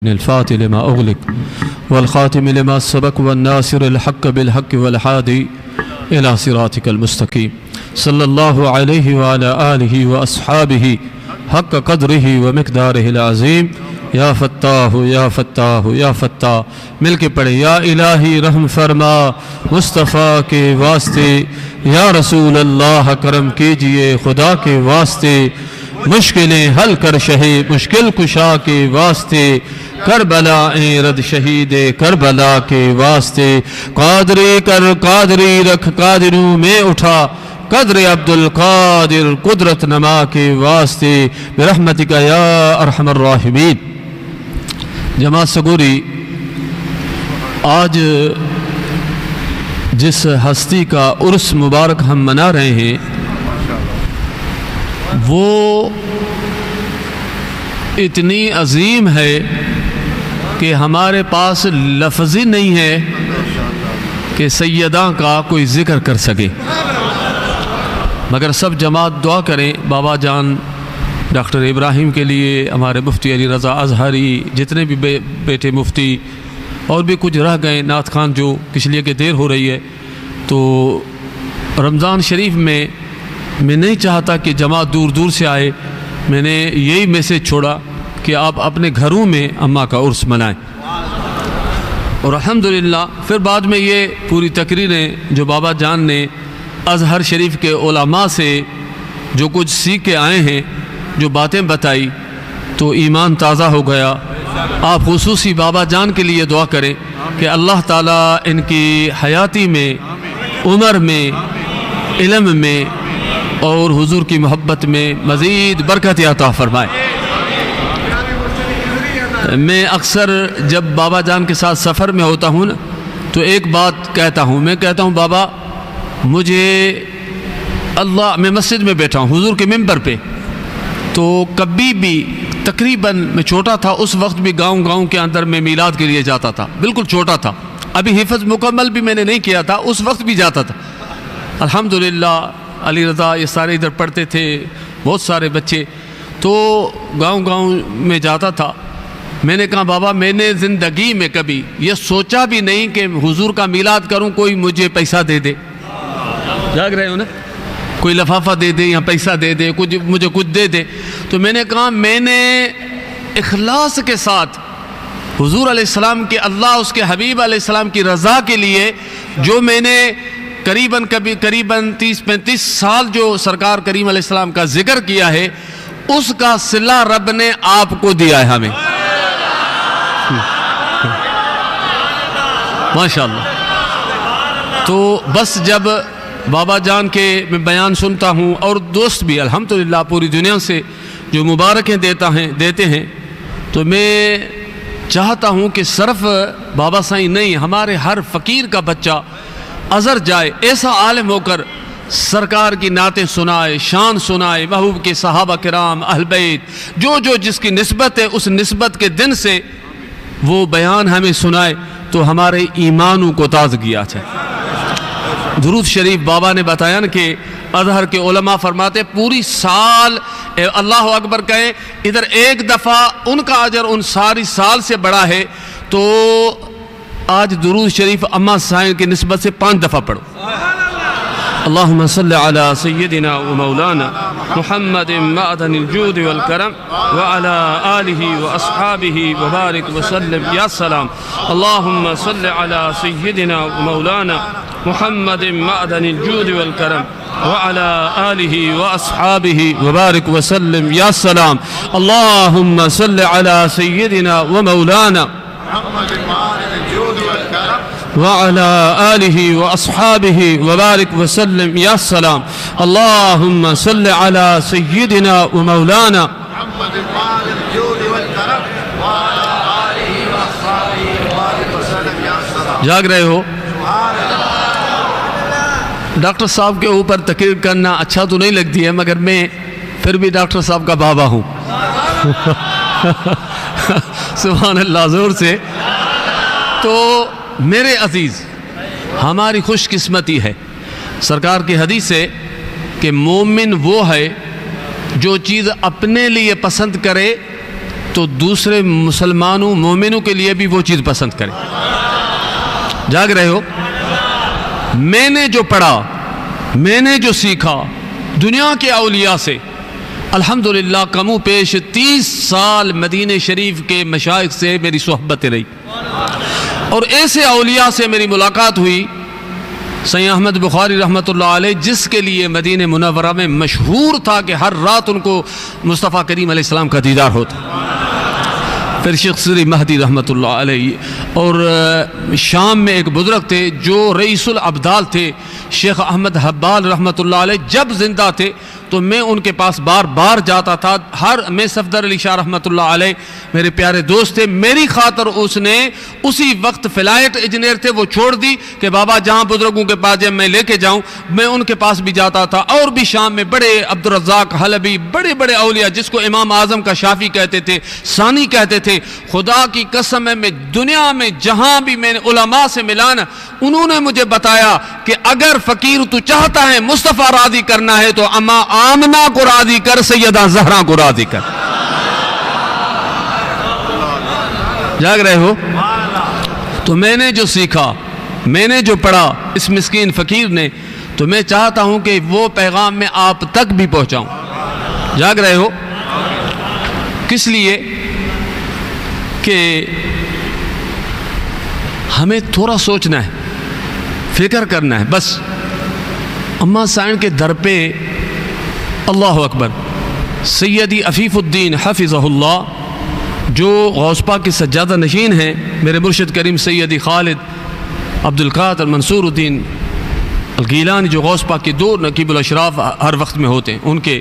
الفاتح لما أغلق والخاتم لما سبق والناصر الحق بالحق والحادي إلى صراطك المستقيم صلى الله عليه وعلى آله وأصحابه حق قدره ومقداره العظيم یا فتاح یا فتاح یا فتاح مل کے پڑھے یا الہی رحم فرما مصطفیٰ کے واسطے یا رسول اللہ کرم کیجئے خدا کے واسطے مشکلیں حل کر شہے مشکل کشا کے واسطے کربلائیں رد شہید کربلا کے واسطے قادری کر قادری رکھ قادروں میں اٹھا قدر عبد القادر قدرت نما کے واسطے برحمتک یا ارحم الراحمین۔ جماعت سگوری، آج جس ہستی کا عرس مبارک ہم منا رہے ہیں وہ اتنی عظیم ہے کہ ہمارے پاس لفظ ہی نہیں ہے کہ سیداں کا کوئی ذکر کر سکے، مگر سب جماعت دعا کریں بابا جان ڈاکٹر ابراہیم کے لیے، ہمارے مفتی علی رضا اظہری، جتنے بھی بیٹے مفتی اور بھی کچھ رہ گئے نعت خان جو اس لیے کہ دیر ہو رہی ہے۔ تو رمضان شریف میں نہیں چاہتا کہ جماعت دور دور سے آئے، میں نے یہی میسیج چھوڑا کہ آپ اپنے گھروں میں اماں کا عرس منائیں، اور الحمدللہ پھر بعد میں یہ پوری تقریریں جو بابا جان نے ازہر شریف کے علماء سے جو کچھ سیکھ کے آئے ہیں، جو باتیں بتائی، تو ایمان تازہ ہو گیا۔ آپ خصوصی بابا جان کے لیے دعا کریں کہ اللہ تعالیٰ ان کی حیاتی میں، عمر میں، علم میں اور حضور کی محبت میں مزید برکت عطا فرمائے۔ میں اکثر جب بابا جان کے ساتھ سفر میں ہوتا ہوں تو ایک بات کہتا ہوں، میں کہتا ہوں بابا مجھے اللہ، میں مسجد میں بیٹھا ہوں حضور کے ممبر پہ، تو کبھی بھی تقریباً میں چھوٹا تھا اس وقت بھی گاؤں کے اندر میں میلاد کے لیے جاتا تھا، بالکل چھوٹا تھا، ابھی حفظ مکمل بھی میں نے نہیں کیا تھا، اس وقت بھی جاتا تھا۔ الحمدللہ علی رضا یہ سارے ادھر پڑھتے تھے، بہت سارے بچے، تو گاؤں میں جاتا تھا۔ میں نے کہا بابا میں نے زندگی میں کبھی یہ سوچا بھی نہیں کہ حضور کا میلاد کروں کوئی مجھے پیسہ دے دے، جاگ رہے ہو نا، کوئی لفافہ دے دے یا پیسہ دے دے، مجھے کچھ دے دے۔ تو میں نے کہا میں نے اخلاص کے ساتھ حضور علیہ السلام کے، اللہ اس کے حبیب علیہ السلام کی رضا کے لیے جو میں نے قریباً 30-35 سال جو سرکار کریم علیہ السلام کا ذکر کیا ہے، اس کا صلہ رب نے آپ کو دیا ہے ہمیں، ماشاءاللہ۔ تو بس جب بابا جان کے میں بیان سنتا ہوں، اور دوست بھی الحمدللہ پوری دنیا سے جو مبارکیں دیتے ہیں، تو میں چاہتا ہوں کہ صرف بابا سائیں نہیں، ہمارے ہر فقیر کا بچہ ازہر جائے، ایسا عالم ہو کر سرکار کی نعتیں سنائے، شان سنائے، محبوب کے صحابہ کرام، اہل بیت، جو جس کی نسبت ہے اس نسبت کے دن سے وہ بیان ہمیں سنائے تو ہمارے ایمانوں کو تازگی آ جائے۔ درود شریف بابا نے بتایا نا کہ ازہر کے علماء فرماتے پوری سال اللہ اکبر کہیں، ادھر ایک دفعہ ان کا اجر ان ساری سال سے بڑا ہے، تو آج درود شریف اماں سائن کی نسبت سے 5 دفعہ پڑھو۔ اللہم صلی علی سیدنا و مولانا محمد معدن الجود والکرم وعلی آلہ و اصحابہ وبارک وسلم یا سلام۔ اللہم صلی علی سیدنا و مولانا محمد معدن الجود والکرم وعلى آله وأصحابه وبارك وسلم يا سلام۔ اللهم صل على سيدنا ومولانا وعلى آله وأصحابه وبارك وسلم يا سلام۔ اللهم صل على سيدنا ومولانا جاگ رہے ہو؟ ڈاکٹر صاحب کے اوپر تقریر کرنا اچھا تو نہیں لگتی ہے، مگر میں پھر بھی ڈاکٹر صاحب کا بابا ہوں سبحان اللہ زور سے۔ تو میرے عزیز، ہماری خوش قسمتی ہے، سرکار کی حدیث ہے کہ مومن وہ ہے جو چیز اپنے لیے پسند کرے تو دوسرے مسلمانوں مومنوں کے لیے بھی وہ چیز پسند کرے۔ جاگ رہے ہو؟ میں نے جو پڑھا، میں نے جو سیکھا دنیا کے اولیاء سے، الحمدللہ کم و پیش 30 سال مدینہ شریف کے مشائخ سے میری صحبت رہی، اور ایسے اولیاء سے میری ملاقات ہوئی، سید احمد بخاری رحمۃ اللہ علیہ، جس کے لیے مدینہ منورہ میں مشہور تھا کہ ہر رات ان کو مصطفیٰ کریم علیہ السلام کا دیدار ہوتا۔ پھر شیخ سری مہدی رحمۃ اللہ علیہ، اور شام میں ایک بزرگ تھے جو رئیس الابدال تھے، شیخ احمد حبال رحمۃ اللہ علیہ، جب زندہ تھے تو میں ان کے پاس بار بار جاتا تھا۔ میں صفدر علی شاہ رحمۃ اللہ علیہ میرے پیارے دوست تھے، میری خاطر اس نے اسی وقت فلائٹ انجینئر تھے، وہ چھوڑ دی کہ بابا جہاں بزرگوں کے پاس جب میں لے کے جاؤں، میں ان کے پاس بھی جاتا تھا۔ اور بھی شام میں بڑے عبدالرزاق حلبی، بڑے بڑے اولیاء جس کو امام اعظم کا شافی کہتے تھے، ثانی کہتے تھے، خدا کی قسم ہے میں دنیا میں جہاں بھی میں نے علماء سے ملا نا، انہوں نے مجھے بتایا کہ اگر فقیر تو چاہتا ہے مصطفیٰ راضی کرنا ہے تو اما آمنہ کو راضی کر، سیدہ زہرا کو راضی کر۔ جاگ رہے ہو؟ تو میں نے جو سیکھا، میں نے جو پڑھا اس مسکین فقیر نے، تو میں چاہتا ہوں کہ وہ پیغام میں آپ تک بھی پہنچاؤں۔ جاگ رہے ہو؟ کس لیے کہ ہمیں تھوڑا سوچنا ہے، فکر کرنا ہے بس۔ اما سائن کے در پہ اللہ اکبر سیدی عفیف الدین حفظہ اللہ، جو غوث پاک کی سجادہ نشین ہیں، میرے مرشد کریم سیدی خالد عبد القادر منصور الدین الگیلانی، جو غوث پاک کی دو نقیب الاشراف ہر وقت میں ہوتے ہیں، ان کے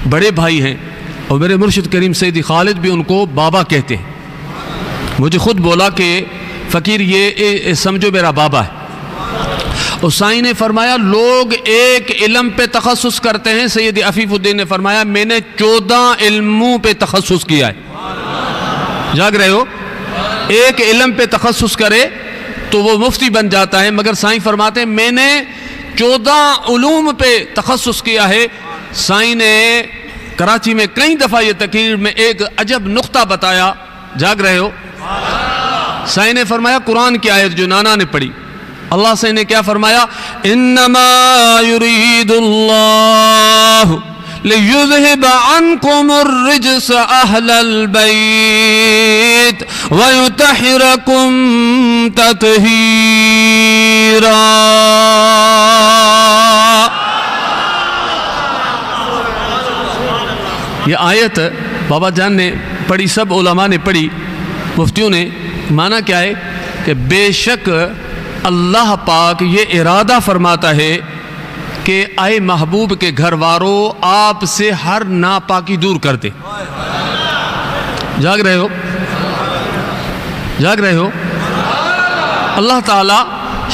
بڑے بھائی ہیں، اور میرے مرشد کریم سیدی خالد بھی ان کو بابا کہتے ہیں۔ مجھے خود بولا کہ فقیر یہ سمجھو میرا بابا ہے۔ اور سائیں نے فرمایا لوگ ایک علم پہ تخصص کرتے ہیں، سید عفیف الدین نے فرمایا میں نے 14 علموں پہ تخصص کیا ہے۔ جاگ رہے ہو؟ ایک علم پہ تخصص کرے تو وہ مفتی بن جاتا ہے، مگر سائیں فرماتے ہیں میں نے 14 علوم پہ تخصص کیا ہے۔ سائیں نے کراچی میں کئی دفعہ یہ تقریر میں ایک عجب نقطہ بتایا۔ جاگ رہے ہو؟ سائیں نے فرمایا قرآن کی آیت جو نانا نے پڑھی، اللہ سے نے کیا فرمایا؟ انما یرید اللہ لیذہب عنکم الرجس اہل البیت ویطہرکم تطہیرا۔ یہ آیت بابا جان نے پڑھی، سب علماء نے پڑھی، مفتیوں نے۔ معنی کیا ہے کہ بے شک اللہ پاک یہ ارادہ فرماتا ہے کہ اے محبوب کے گھر وارو آپ سے ہر ناپاکی دور کر دے۔ جاگ رہے ہو؟ جاگ رہے ہو؟ اللہ تعالیٰ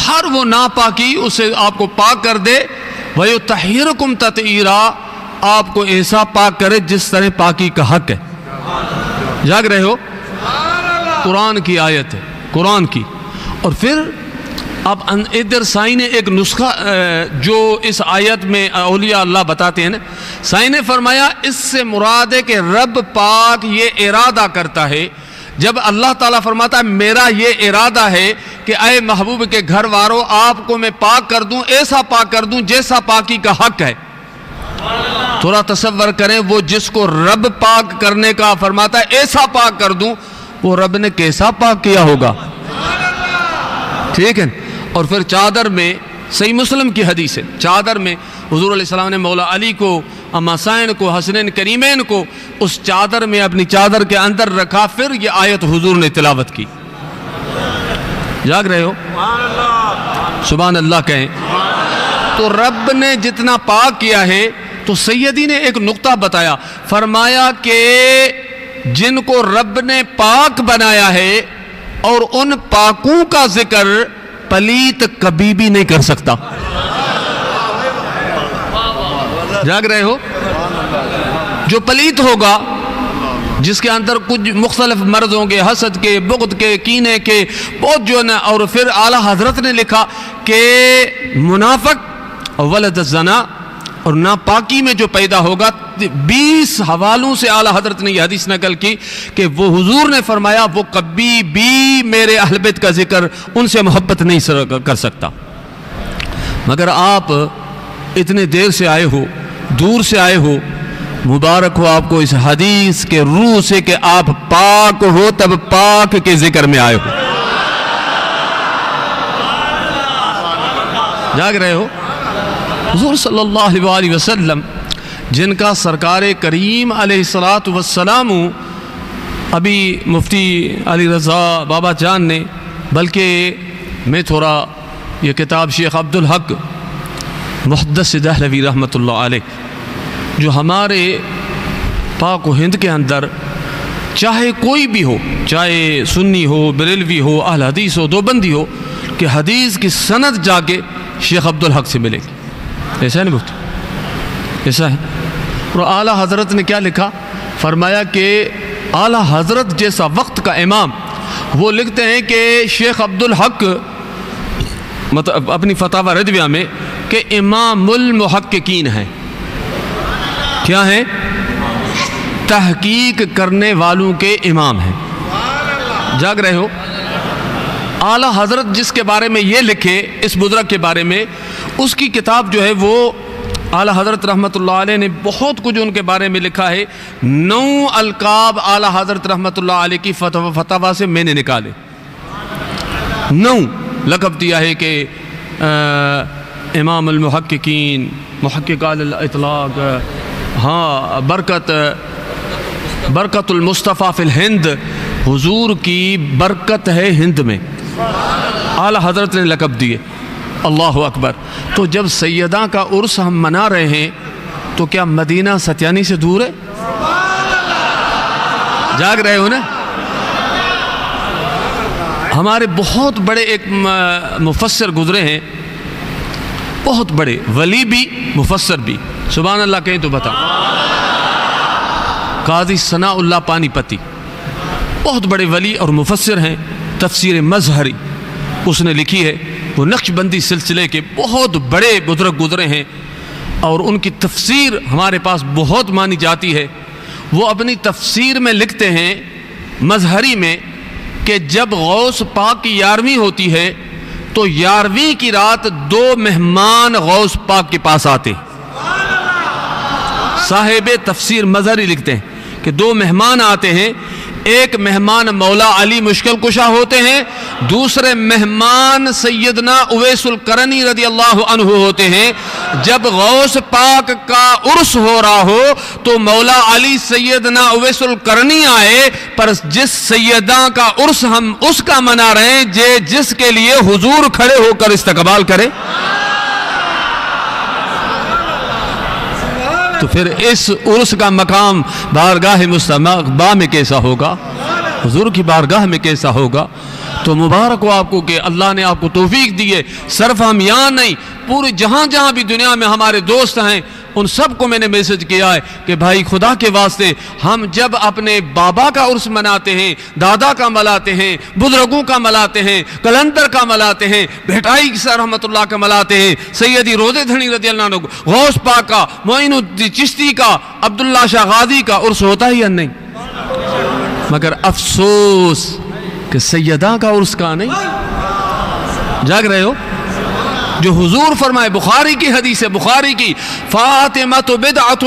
ہر وہ ناپاکی اسے آپ کو پاک کر دے، وَيُطَهِّرُكُمْ تَطْهِيرًا، آپ کو ایسا پاک کرے جس طرح پاکی کا حق ہے۔ جاگ رہے ہو؟ قرآن کی آیت ہے، قرآن کی۔ اور پھر اب ادھر سائیں نے ایک نسخہ جو اس آیت میں اولیاء اللہ بتاتے ہیں نا، سائیں نے فرمایا اس سے مراد ہے کہ رب پاک یہ ارادہ کرتا ہے، جب اللہ تعالیٰ فرماتا ہے میرا یہ ارادہ ہے کہ اے محبوب کے گھر وارو آپ کو میں پاک کر دوں، ایسا پاک کر دوں جیسا پاکی کا حق ہے۔ تھوڑا تصور کریں، وہ جس کو رب پاک کرنے کا فرماتا ہے ایسا پاک کر دوں، وہ رب نے کیسا پاک کیا ہوگا؟ ٹھیک ہے۔ اور پھر چادر میں، صحیح مسلم کی حدیث ہے، چادر میں حضور علیہ السلام نے مولا علی کو، اما سائن کو، حسنین کریمین کو اس چادر میں اپنی چادر کے اندر رکھا، پھر یہ آیت حضور نے تلاوت کی۔ جاگ رہے ہو؟ سبحان اللہ کہیں۔ تو رب نے جتنا پاک کیا ہے، تو سیدی نے ایک نقطہ بتایا، فرمایا کہ جن کو رب نے پاک بنایا ہے اور ان پاکوں کا ذکر پلیت کبھی بھی نہیں کر سکتا۔ جاگ رہے ہو؟ جو پلیت ہوگا، جس کے اندر کچھ مختلف مرض ہوں گے، حسد کے، بغض کے، کینے کے، بہت جو نا، اور پھر اعلیٰ حضرت نے لکھا کہ منافق ولد الزنا اور ناپاکی میں جو پیدا ہوگا. 20 حوالوں سے اعلیٰ حضرت نے یہ حدیث نقل کی کہ وہ حضور نے فرمایا وہ کبھی بھی میرے اہل بیت کا ذکر ان سے محبت نہیں کر سکتا. مگر آپ اتنے دیر سے آئے ہو, دور سے آئے ہو, مبارک ہو آپ کو اس حدیث کے روح سے کہ آپ پاک ہو تب پاک کے ذکر میں آئے ہو. جاگ رہے ہو. حضور صلی اللہ علیہ وسلم جن کا سرکار کریم علیہ السلام ابھی مفتی علی رضا بابا جان نے, بلکہ میں تھوڑا یہ کتاب شیخ عبدالحق محدث دہلوی رحمۃ اللہ علیہ جو ہمارے پاک و ہند کے اندر چاہے کوئی بھی ہو, چاہے سنی ہو, بریلوی ہو, اہل حدیث ہو, دیوبندی ہو, کہ حدیث کی سند جا کے شیخ عبدالحق سے ملے گی. ایسا ہے نا مفتی, ایسا ہے. اور اعلیٰ حضرت نے کیا لکھا, فرمایا کہ اعلیٰ حضرت جیسا وقت کا امام, وہ لکھتے ہیں کہ شیخ عبدالحق مطلب اپنی فتاوی ردویہ میں کہ امام المحققین ہیں. کیا ہیں؟ تحقیق کرنے والوں کے امام ہیں. جاگ رہے ہو. اعلیٰ حضرت جس کے بارے میں یہ لکھے, اس بزرگ کے بارے میں, اس کی کتاب جو ہے وہ اعلیٰ حضرت رحمۃ اللہ علیہ نے بہت کچھ ان کے بارے میں لکھا ہے. 9 القاب اعلیٰ حضرت رحمۃ اللہ علیہ کی فتویٰ سے میں نے نکالے. 9 لقب دیا ہے کہ امام المحققین, محقق علی الاطلاق, ہاں برکت المصطفیٰ فی الہند, حضور کی برکت ہے ہند میں, اعلیٰ حضرت نے لقب دیے. اللہ اکبر. تو جب سیدہ کا عرس ہم منا رہے ہیں تو کیا مدینہ ستیانی سے دور ہے؟ جاگ رہے ہو نا. ہمارے بہت بڑے ایک مفسر گزرے ہیں, بہت بڑے ولی بھی مفسر بھی, سبحان اللہ کہیں تو بتا. قاضی ثناء اللہ پانی پتی, بہت بڑے ولی اور مفسر ہیں. تفسیر مظہری اس نے لکھی ہے. وہ نقش بندی سلسلے کے بہت بڑے بزرگ گزرے ہیں اور ان کی تفسیر ہمارے پاس بہت مانی جاتی ہے. وہ اپنی تفسیر میں لکھتے ہیں مظہری میں کہ جب غوث پاک کی 11ویں ہوتی ہے تو 11ویں کی رات 2 مہمان غوث پاک کے پاس آتے. صاحب تفسیر مظہری لکھتے ہیں کہ 2 مہمان آتے ہیں. ایک مہمان مولا علی مشکل کشا ہوتے ہیں, دوسرے مہمان سیدنا اویس القرنی رضی اللہ عنہ ہوتے ہیں. جب غوث پاک کا عرس ہو رہا ہو تو مولا علی سیدنا اویس القرنی آئے, پر جس سیدہ کا عرس ہم اس کا منا رہے ہیں جس کے لیے حضور کھڑے ہو کر استقبال کرے. تو پھر اس عرس کا مقام بارگاہ مصطفیٰ میں کیسا ہوگا, حضور کی بارگاہ میں کیسا ہوگا. تو مبارک ہو آپ کو کہ اللہ نے آپ کو توفیق دی ہے. صرف ہم یہاں نہیں, پورے جہاں بھی دنیا میں ہمارے دوست ہیں, ان سب کو میں نے میسج کیا ہے کہ بھائی خدا کے واسطے ہم جب اپنے بابا کا عرس مناتے ہیں, دادا کا ملاتے ہیں, بزرگوں کا ملاتے ہیں, کلندر کا ملاتے ہیں, بھٹائی رحمت اللہ کا ملاتے ہیں, سیدی روزے دھنی رضی اللہ عنہ, غوث پاک کا, معین الدین چشتی کا, عبداللہ شاہ غازی کا عرس ہوتا ہی یا نہیں؟ مگر افسوس کہ سیدہ کا عرس کا نہیں. جاگ رہے ہو. جو حضور فرمائے, بخاری کی حدیث ہے, بخاری کی, فاطمہ بدعۃ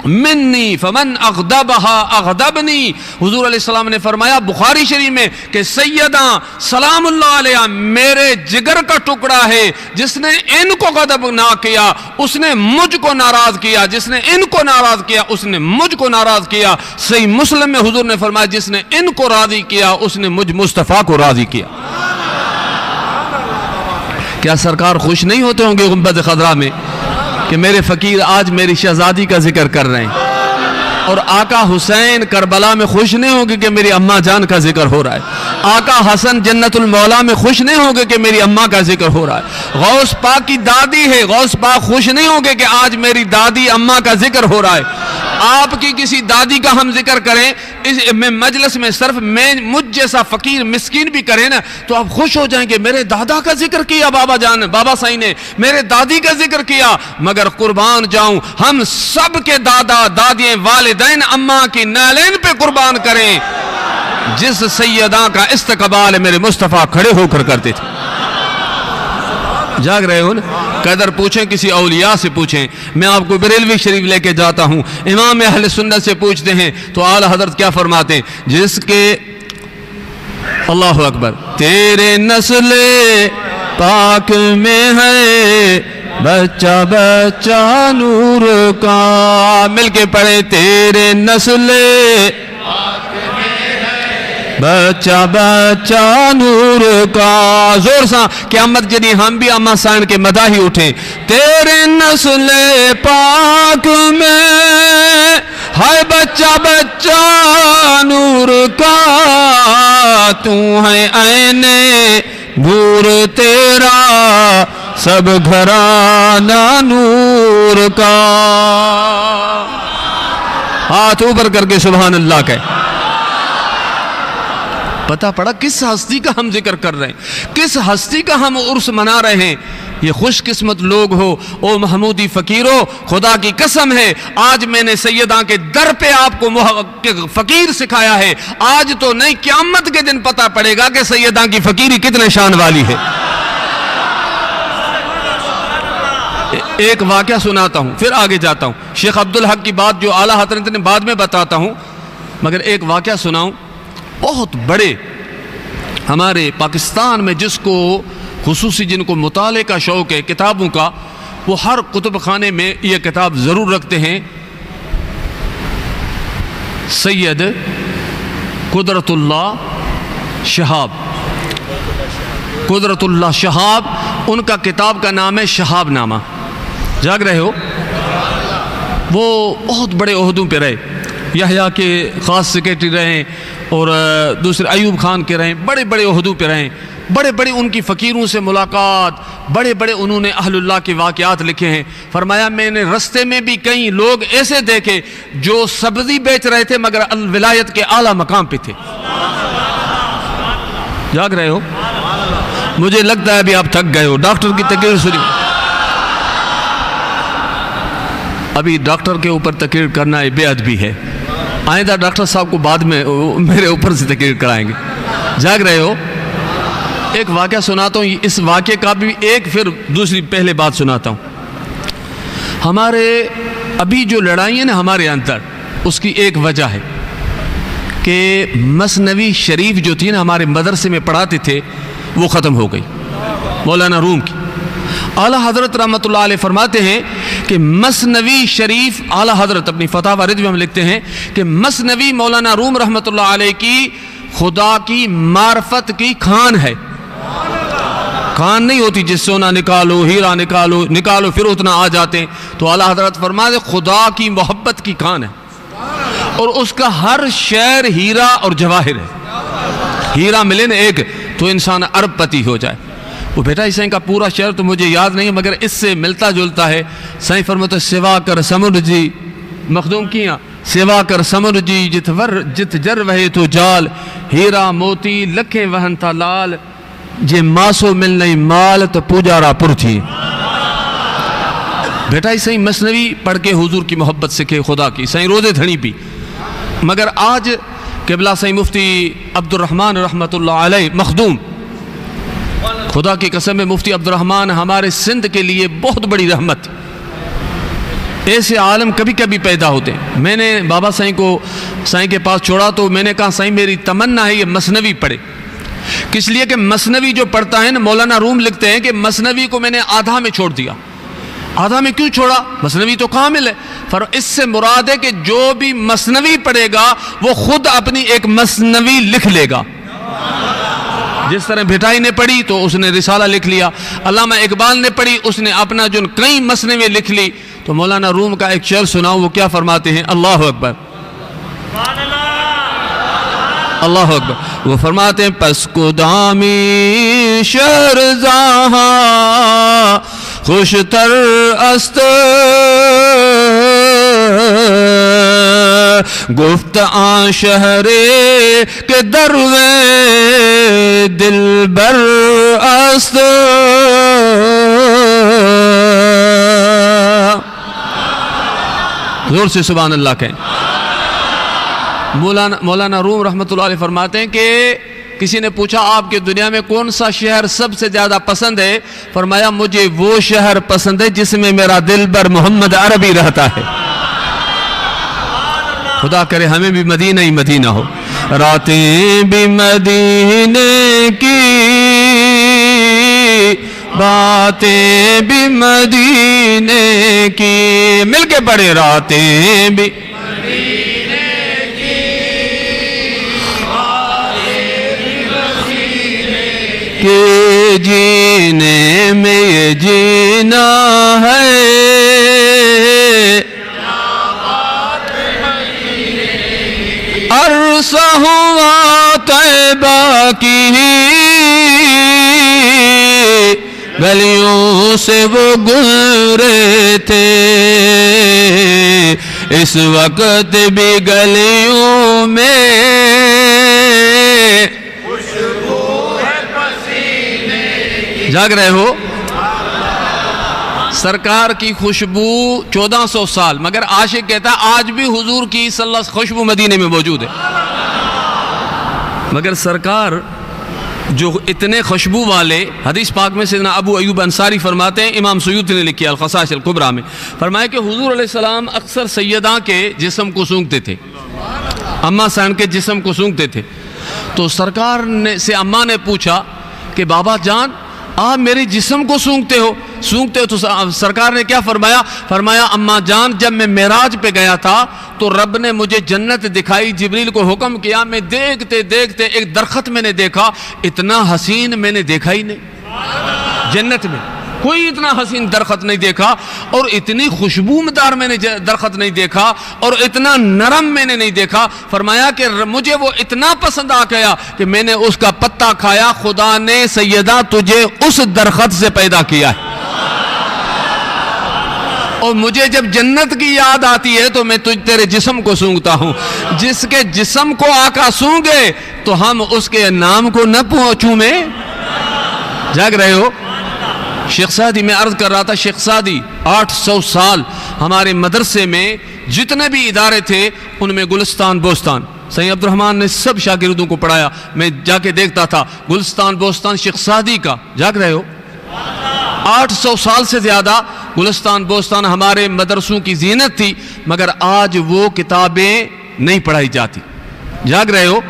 منی فمن اغضبها اغضبنی. حضور علیہ السلام نے فرمایا بخاری شریف میں کہ سیدہ سلام اللہ علیہ میرے جگر کا ٹکڑا ہے, جس نے ان کو غضب نہ کیا اس نے مجھ کو ناراض کیا, جس نے ان کو ناراض کیا اس نے مجھ کو ناراض کیا. صحیح مسلم میں حضور نے فرمایا جس نے ان کو راضی کیا اس نے مجھ مصطفیٰ کو راضی کیا. کیا سرکار خوش نہیں ہوتے ہوں گے گنبد خضرا میں کہ میرے فقیر آج میری شہزادی کا ذکر کر رہے ہیں, اور آقا حسین کربلا میں خوش نہیں ہوں گے کہ میری اماں جان کا ذکر ہو رہا ہے, آقا حسن جنت المولا میں خوش نہیں ہوں گے کہ میری اماں کا ذکر ہو رہا ہے, غوث پاک کی دادی ہے, غوث پاک خوش نہیں ہوں گے کہ آج میری دادی اماں کا ذکر ہو رہا ہے, آپ کی کسی دادی کا ہم ذکر کریں اس مجلس میں، صرف مجھ جیسا فقیر مسکین بھی کریں نا تو آپ خوش ہو جائیں کہ میرے دادا کا ذکر کیا بابا جان، بابا سائیں نے میرے دادی کا ذکر کیا۔ مگر قربان جاؤں ہم سب کے دادا دادیاں والدین اماں کی نالین پہ قربان کریں جس سیدہ کا استقبال میرے مصطفیٰ کھڑے ہو کر کرتے تھے۔ جاگ رہے ہو نا؟ قدر پوچھیں کسی اولیاء سے پوچھیں۔ میں آپ کو بریلوی شریف لے کے جاتا ہوں، امام اہل سنت سے پوچھتے ہیں تو اعلیٰ حضرت کیا فرماتے ہیں؟ جس کے اللہ اکبر تیرے نسل پاک میں ہے بچہ بچہ نور کا، مل کے پڑھے تیرے نسل بچہ بچہ نور کا، زور سا قیامت جنی ہم بھی اما سائن کے مداحی اٹھیں۔ تیرے نسل پاک میں ہے بچہ بچہ نور کا، تو ہے عین نور تیرا سب گھرانہ نور کا۔ ہاتھ اوپر کر کے سبحان اللہ کہے۔ پتہ پڑا کس ہستی کا ہم ذکر کر رہے ہیں، کس ہستی کا ہم عرس منا رہے ہیں۔ یہ خوش قسمت لوگ ہو او محمودی فقیرو، خدا کی قسم ہے آج میں نے سیداں کے در پہ آپ کو فقیر سکھایا ہے، آج تو نہیں قیامت کے دن پتہ پڑے گا کہ سیداں کی فقیری کتنے شان والی ہے۔ ایک واقعہ سناتا ہوں پھر آگے جاتا ہوں، شیخ عبدالحق کی بات جو اعلیٰ حضرت نے بعد میں بتاتا ہوں، مگر ایک واقعہ سناؤں۔ بہت بڑے ہمارے پاکستان میں جس کو خصوصی جن کو مطالعے کا شوق ہے کتابوں کا، وہ ہر کتب خانے میں یہ کتاب ضرور رکھتے ہیں، سید قدرت اللہ شہاب، قدرت اللہ شہاب، ان کا کتاب کا نام ہے شہاب نامہ۔ جاگ رہے ہو؟ وہ بہت بڑے عہدوں پہ رہے، یحییٰ کے خاص سیکریٹری رہے اور دوسرے ایوب خان کے رہیں، بڑے بڑے عہدوں پہ رہیں، بڑے بڑے ان کی فقیروں سے ملاقات، بڑے بڑے انہوں نے اہل اللہ کے واقعات لکھے ہیں۔ فرمایا میں نے رستے میں بھی کئی لوگ ایسے دیکھے جو سبزی بیچ رہے تھے مگر ولایت کے اعلیٰ مقام پہ تھے۔ جاگ رہے ہو؟ مجھے لگتا ہے ابھی آپ تھک گئے ہو، ڈاکٹر کی تقریر سنی، ابھی ڈاکٹر کے اوپر تقریر کرنا بے ادبی ہے، آئندہ ڈاکٹر صاحب کو بعد میں میرے اوپر سے تقریر کرائیں گے۔ جاگ رہے ہو؟ ایک واقعہ سناتا ہوں، اس واقعے کا بھی ایک پھر دوسری پہلے بات سناتا ہوں۔ ہمارے ابھی جو لڑائی ہے نا ہمارے اندر، اس کی ایک وجہ ہے کہ مثنوی شریف جو تھی نا ہمارے مدرسے میں پڑھاتے تھے وہ ختم ہو گئی، مولانا روم کی۔ اعلیٰ حضرت رحمۃ اللہ علیہ فرماتے ہیں کہ مثنوی شریف، اعلیٰ حضرت اپنی فتاوی رضویہ میں لکھتے ہیں کہ مثنوی مولانا روم رحمۃ اللہ علیہ کی خدا کی معرفت کی کھان ہے۔ کھان نہیں ہوتی جس سونا نکالو ہیرا نکالو پھر اتنا آ جاتے ہیں، تو اعلیٰ حضرت فرماتے ہیں خدا کی محبت کی کھان ہے، اور اس کا ہر شعر ہیرا اور جواہر ہے۔ ہیرا ملے نا ایک تو انسان ارب پتی ہو جائے۔ وہ بیٹا اس سائیں کا پورا شعر تو مجھے یاد نہیں ہے مگر اس سے ملتا جلتا ہے۔ سائیں فرماتے سوا کر سمر جی مخدوم کیا، سوا کر سمر جی جت جر وہے تو جال، ہیرا موتی لکھیں وہن تھا لال، جے ماسو مل نہیں مال تو پوجارا پر تھی۔ بیٹا اس سائیں مثنوی پڑھ کے حضور کی محبت سکھے خدا کی، سائیں روزے دھڑی بھی۔ مگر آج قبلہ سائیں مفتی عبد الرحمن رحمۃ اللہ علیہ مخدوم، خدا کی قسم ہے مفتی عبد الرحمن ہمارے سندھ کے لیے بہت بڑی رحمت، ایسے عالم کبھی کبھی پیدا ہوتے ہیں۔ میں نے بابا سائیں کو سائیں کے پاس چھوڑا تو میں نے کہا سائیں میری تمنا ہے یہ مثنوی پڑھے، کس لیے کہ مثنوی جو پڑھتا ہے نا مولانا روم لکھتے ہیں کہ مثنوی کو میں نے آدھا میں چھوڑ دیا۔ آدھا میں کیوں چھوڑا؟ مثنوی تو کامل ہے۔ اس سے مراد ہے کہ جو بھی مثنوی پڑھے گا وہ خود اپنی ایک مثنوی لکھ لے گا، جس طرح بھٹائی نے پڑھی تو اس نے رسالہ لکھ لیا، علامہ اقبال نے پڑھی اس نے اپنا جو کئی مثنوی لکھ لی۔ تو مولانا روم کا ایک شعر سناؤ، وہ کیا فرماتے ہیں؟ اللہ اکبر اللہ اکبر۔ وہ فرماتے ہیں پس کو دامی شعر زہاں خوش تر است گفت آن شہرے کے دروے دلبر است زور سے سبحان اللہ کہیں۔ مولانا روم رحمۃ اللہ علیہ فرماتے ہیں کہ کسی نے پوچھا آپ کے دنیا میں کون سا شہر سب سے زیادہ پسند ہے؟ فرمایا مجھے وہ شہر پسند ہے جس میں میرا دلبر محمد عربی رہتا ہے۔ خدا کرے ہمیں بھی مدینہ ہی مدینہ ہو۔ راتیں بھی مدینے کی، باتیں بھی مدینے کی، مل کے پڑھے راتیں بھی کہ جینے میں یہ جینا ہے، عرصہ ہوا طیبہ کی گلیوں سے وہ گزرے تھے، اس وقت بھی گلیوں میں جاگ رہے ہو۔ سرکار کی خوشبو 1400 سال، مگر عاشق کہتا ہے آج بھی حضور کی صلی اللہ علیہ وسلم خوشبو مدینے میں موجود ہے۔ مگر سرکار جو اتنے خوشبو والے، حدیث پاک میں سیدنا ابو ایوب انصاری فرماتے ہیں، امام سیوطی نے لکھی الخصائص الکبریٰ میں فرمایا کہ حضور علیہ السلام اکثر سیدہ کے جسم کو سونگھتے تھے، اماں سین کے جسم کو سونگھتے تھے۔ تو سرکار سے اماں نے پوچھا کہ بابا جان آپ میرے جسم کو سونگھتے ہو تو سرکار نے کیا فرمایا؟ فرمایا اماں جان جب میں معراج پہ گیا تھا تو رب نے مجھے جنت دکھائی، جبریل کو حکم کیا، میں دیکھتے دیکھتے ایک درخت میں نے دیکھا، اتنا حسین میں نے دیکھا ہی نہیں، جنت میں کوئی اتنا حسین درخت نہیں دیکھا، اور اتنی خوشبودار میں نے درخت نہیں دیکھا، اور اتنا نرم میں نے نہیں دیکھا۔ فرمایا کہ مجھے وہ اتنا پسند آ گیا کہ میں نے اس کا پتا کھایا، خدا نے سیدہ تجھے اس درخت سے پیدا کیا ہے، اور مجھے جب جنت کی یاد آتی ہے تو میں تیرے جسم کو سونگتا ہوں۔ جس کے جسم کو آقا سونگے تو ہم اس کے نام کو نہ پہنچوں میں۔ جاگ رہے ہو؟ شیخ سعدی میں عرض کر رہا تھا، شیخ سعدی 800 سال ہمارے مدرسے میں جتنے بھی ادارے تھے ان میں گلستان بوستان، سید عبد الرحمن نے سب شاگردوں کو پڑھایا، میں جا کے دیکھتا تھا گلستان بوستان شیخ سعدی کا۔ جاگ رہے ہو؟ 800 سال سے زیادہ گلستان بوستان ہمارے مدرسوں کی زینت تھی، مگر آج وہ کتابیں نہیں پڑھائی جاتی۔ جاگ رہے ہو؟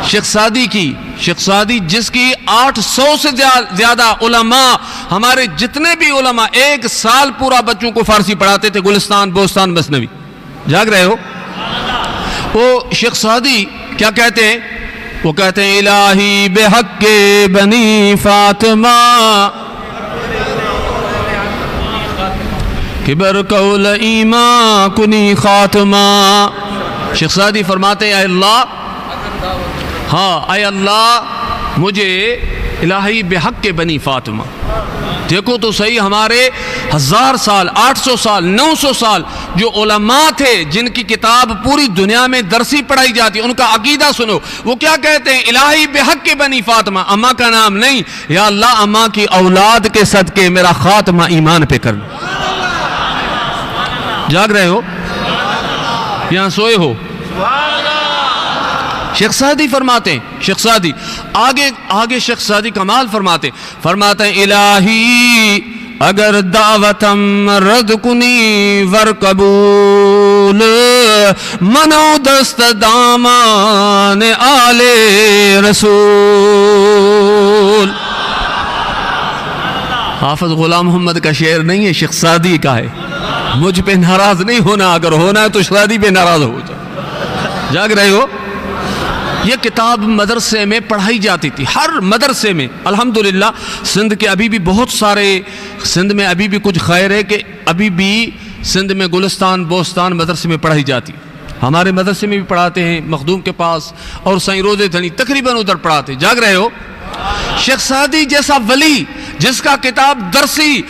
شیخ سعدی جس کی 800 سے زیادہ علماء، ہمارے جتنے بھی علماء 1 سال پورا بچوں کو فارسی پڑھاتے تھے، گلستان بوستان مثنوی۔ جاگ رہے ہو؟ وہ شیخ سعدی کیا کہتے ہیں؟ وہ کہتے ہیں الہی بحق کے بنی فاطمہ کبر قول ایمان کنی خاتمہ۔ شیخ سعدی فرماتے ہیں اے اللہ، ہاں اے اللہ مجھے الہی بحق کے بنی فاطمہ، دیکھو تو صحیح ہمارے 1000 سال 800 سال 900 سال جو علماء تھے جن کی کتاب پوری دنیا میں درسی پڑھائی جاتی، ان کا عقیدہ سنو، وہ کیا کہتے ہیں؟ الہی بحق کے بنی فاطمہ، اماں کا نام نہیں، یا اللہ اماں کی اولاد کے صدقے میرا خاتمہ ایمان پہ کرنا۔ جاگ رہے ہو؟ یہاں سوئے ہو؟ شیخ سعدی فرماتے ہیں، شیخ سعدی آگے شیخ سعدی کمال فرماتے ہیں الہی اگر دعوتم رد کنی ور قبول منو دست دامان آل رسول۔ حافظ غلام محمد کا شعر نہیں ہے، شیخ سعدی کا ہے۔ مجھ پہ ناراض نہیں ہونا، اگر ہونا ہے تو سعدی پہ ناراض ہو جاؤ۔ جاگ رہے ہو؟ یہ کتاب مدرسے میں پڑھائی جاتی تھی، ہر مدرسے میں۔ الحمدللہ سندھ کے ابھی بھی بہت سارے، سندھ میں ابھی بھی کچھ خیر ہے کہ ابھی بھی سندھ میں گلستان بوستان مدرسے میں پڑھائی جاتی، ہمارے مدرسے میں بھی پڑھاتے ہیں مخدوم کے پاس، اور سائیں روزے دھنی تقریباً ادھر پڑھاتے۔ جاگ رہے ہو؟ شیخ سعدی جیسا ولی جس کا کتاب درسی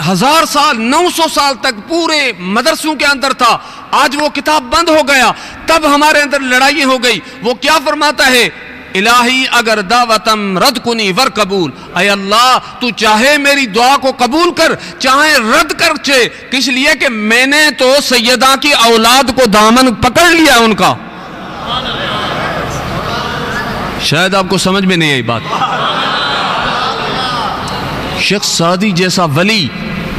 1000 سال 900 سال تک پورے مدرسوں کے اندر تھا، آج وہ کتاب بند ہو گیا، تب ہمارے اندر لڑائیں ہو گئی۔ وہ کیا فرماتا ہے؟ الہی اگر دعوتم رد کنی ور قبول، اے اللہ تو چاہے میری دعا کو قبول کر، چاہے رد کر چھے، کس لیے کہ میں نے تو سیدہ کی اولاد کو دامن پکڑ لیا ان کا۔ شاید آپ کو سمجھ میں نہیں آئی بات۔ شیخ سعدی جیسا ولی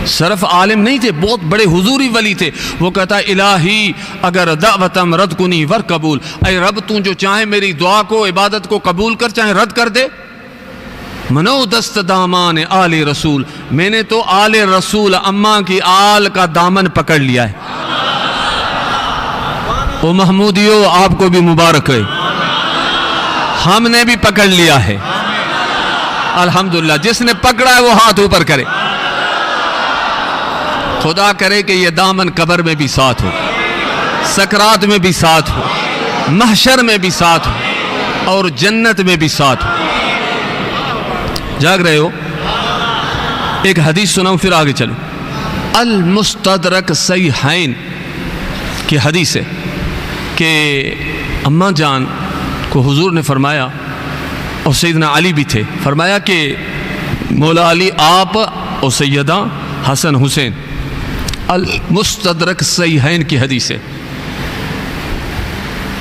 صرف عالم نہیں تھے، بہت بڑے حضوری ولی تھے۔ وہ کہتا ہے الہی اگر دعوتم رد کنی ور قبول، اے رب تو جو چاہے میری دعا کو عبادت کو قبول کر، چاہے رد کر دے۔ منو دست دامان آل رسول، میں نے تو آل رسول اماں کی آل کا دامن پکڑ لیا ہے۔ او محمودیو آپ کو بھی مبارک ہے، ہم نے بھی پکڑ لیا ہے الحمدللہ۔ جس نے پکڑا ہے وہ ہاتھ اوپر کرے۔ خدا کرے کہ یہ دامن قبر میں بھی ساتھ ہو، سکرات میں بھی ساتھ ہو، محشر میں بھی ساتھ ہو، اور جنت میں بھی ساتھ ہو۔ جاگ رہے ہو؟ ایک حدیث سناؤں پھر آگے چلو۔ المستدرک صحیحین کی حدیث ہے کہ اماں جان کو حضور نے فرمایا، اور سیدنا علی بھی تھے، فرمایا کہ مولا علی آپ اور سیدہ حسن حسین، المستدرک صحیحین کی حدیث ہے،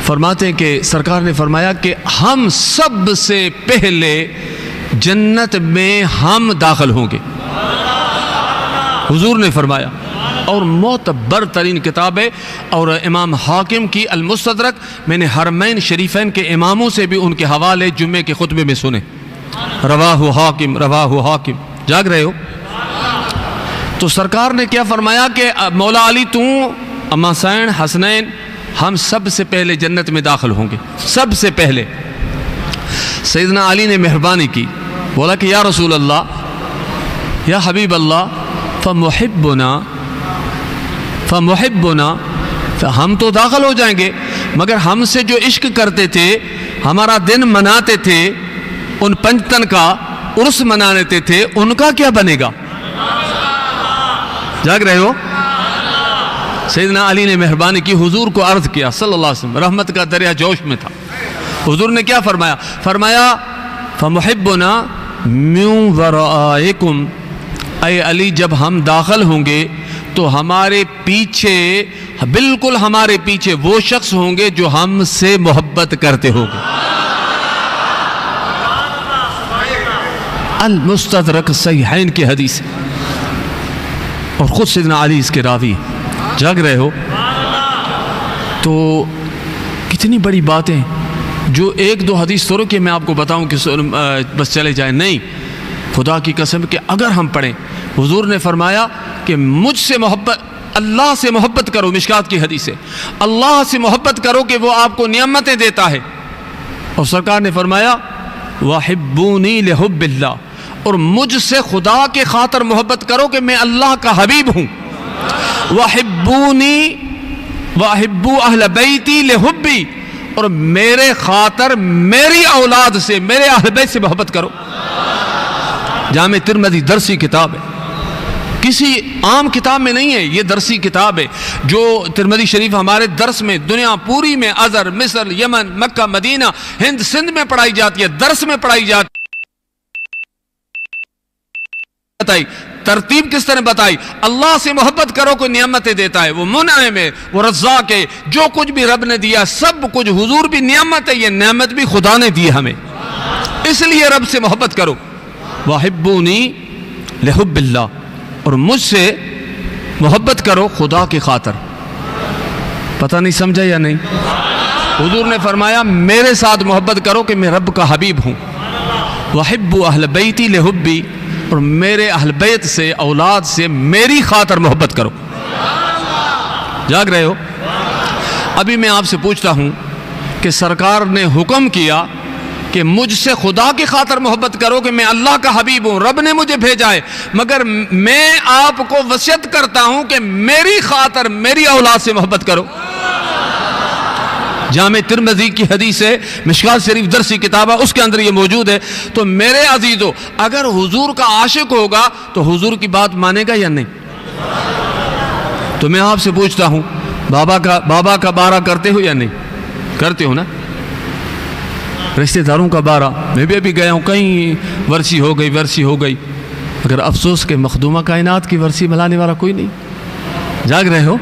فرماتے ہیں کہ سرکار نے فرمایا کہ ہم سب سے پہلے جنت میں ہم داخل ہوں گے، حضور نے فرمایا۔ اور معتبر ترین کتاب ہے، اور امام حاکم کی المستدرک، میں نے حرمین شریفین کے اماموں سے بھی ان کے حوالے جمعے کے خطبے میں سنے، رواہ حاکم رواہ حاکم۔ جاگ رہے ہو؟ تو سرکار نے کیا فرمایا کہ مولا علی تو اما حسین حسنین ہم سب سے پہلے جنت میں داخل ہوں گے، سب سے پہلے۔ سیدنا علی نے مہربانی کی، بولا کہ یا رسول اللہ، یا حبیب اللہ، فمحبنا ہم تو داخل ہو جائیں گے، مگر ہم سے جو عشق کرتے تھے، ہمارا دن مناتے تھے، ان پنجتن کا عرس مناتے تھے، ان کا کیا بنے گا؟ جاگ رہے ہو؟ سیدنا علی نے مہربانی کی، حضور کو عرض کیا صلی اللہ علیہ وسلم، رحمت کا دریا جوش میں تھا۔ حضور نے کیا فرمایا؟ فرمایا فمحبنا من ورائکم، اے علی جب ہم داخل ہوں گے تو ہمارے پیچھے، بالکل ہمارے پیچھے وہ شخص ہوں گے جو ہم سے محبت کرتے ہوں گے۔ المستدرک صحیحین کی حدیث، اور خود سیدنا علی اس کے راوی۔ جاگ رہے ہو؟ تو کتنی بڑی باتیں، جو ایک دو حدیث تھوڑے کہ میں آپ کو بتاؤں کہ بس چلے جائیں، نہیں، خدا کی قسم کہ اگر ہم پڑھیں، حضور نے فرمایا کہ مجھ سے محبت، اللہ سے محبت کرو، مشکات کی حدیث ہے، اللہ سے محبت کرو کہ وہ آپ کو نعمتیں دیتا ہے۔ اور سرکار نے فرمایا وَحِبُّونِي لِحُبِّ اللَّهِ، اور مجھ سے خدا کے خاطر محبت کرو کہ میں اللہ کا حبیب ہوں۔ وَحِبُّونِي وَحِبُّوا أَهْلَ بَيْتِي لِحُبِّي، اور میرے خاطر میری اولاد سے، میرے اہل بیت سے محبت کرو۔ جامع ترمذی درسی کتاب ہے، کسی عام کتاب میں نہیں ہے، یہ درسی کتاب ہے جو ترمذی شریف ہمارے درس میں دنیا پوری میں، ازہر، مصر، یمن، مکہ، مدینہ، ہند، سندھ میں پڑھائی جاتی ہے، درس میں پڑھائی جاتی ہے۔ ترتیب کس طرح بتائی؟ اللہ سے محبت کرو کوئی نعمتیں دیتا ہے، وہ منعم ہے، وہ رزاق ہے، جو کچھ بھی رب نے دیا سب کچھ، حضور بھی نعمت ہے، یہ نعمت بھی خدا نے دی ہمیں، اس لیے رب سے محبت کرو۔ وَحِبُّونِي لِحُبِّ اللَّهِ، اور مجھ سے محبت کرو خدا کی خاطر۔ پتہ نہیں سمجھا یا نہیں؟ حضور نے فرمایا میرے ساتھ محبت کرو کہ میں رب کا حبیب ہوں۔ وَحِبُّوا أَهْلَ بَيْتِي لِحُبِّي، اور میرے اہل بیت سے، اولاد سے میری خاطر محبت کرو۔ جاگ رہے ہو؟ ابھی میں آپ سے پوچھتا ہوں کہ سرکار نے حکم کیا کہ مجھ سے خدا کی خاطر محبت کرو کہ میں اللہ کا حبیب ہوں، رب نے مجھے بھیجا ہے، مگر میں آپ کو وصیت کرتا ہوں کہ میری خاطر میری اولاد سے محبت کرو۔ جامع ترمذی کی حدیث ہے، مشکات شریف درسی کتاب ہے، اس کے اندر یہ موجود ہے۔ تو میرے عزیزو، اگر حضور کا عاشق ہوگا تو حضور کی بات مانے گا یا نہیں؟ تو میں آپ سے پوچھتا ہوں، بابا کا بارہ کرتے ہو یا نہیں؟ کرتے ہو نا؟ رشتہ داروں کا بارہ، میں بھی ابھی گیا ہوں، کہیں ورسی ہو گئی، مگر افسوس کہ مخدومہ کائنات کی ورسی منانے والا کوئی نہیں۔ جاگ رہے ہو؟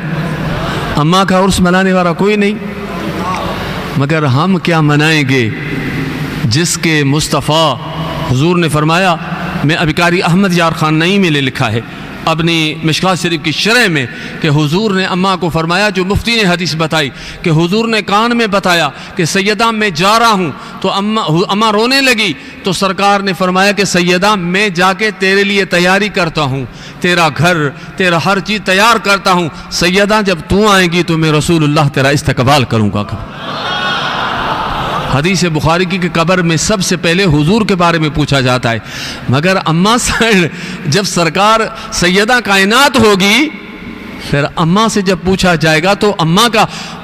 اماں کا عرس منانے والا کوئی نہیں، مگر ہم کیا منائیں گے جس کے مصطفیٰ حضور نے فرمایا، میں ابھی قاری احمد یار خان نعیمی نے لکھا ہے اپنی مشکوٰۃ شریف کی شرح میں کہ حضور نے اماں کو فرمایا، جو مفتی نے حدیث بتائی کہ حضور نے کان میں بتایا کہ سیدہ میں جا رہا ہوں، تو اماں رونے لگی، تو سرکار نے فرمایا کہ سیدہ میں جا کے تیرے لیے تیاری کرتا ہوں، تیرا گھر تیرا ہر چیز تیار کرتا ہوں، سیدہ جب تو آئے گی تو میں رسول اللہ تیرا استقبال کروں گا۔ حدیث بخاری کی کہ قبر میں سب سے پہلے حضور کے بارے میں پوچھا جاتا ہے، مگر اماں جب سرکار سیدہ کائنات ہوگی پھر اماں سے جب پوچھا جائے گا تو اماں کا،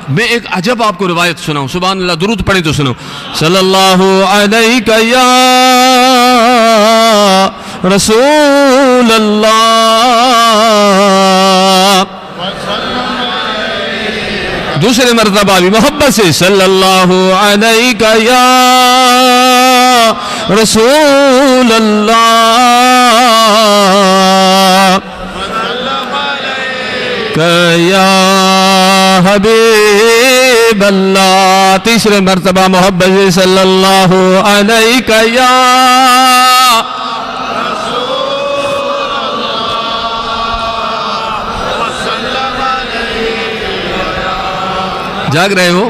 میں ایک عجب آپ کو روایت سناؤں، سبحان اللہ، درود پڑھیں تو سنو، صلی اللہ علیہ یا رسول اللہ، دوسرے مرتبہ بھی محبت سے صلی اللہ علیہ یا رسول اللہ، یا حبیب اللہ، تیسرے مرتبہ محبت سے صلی اللہ علیہ یا جاگ رہے ہو؟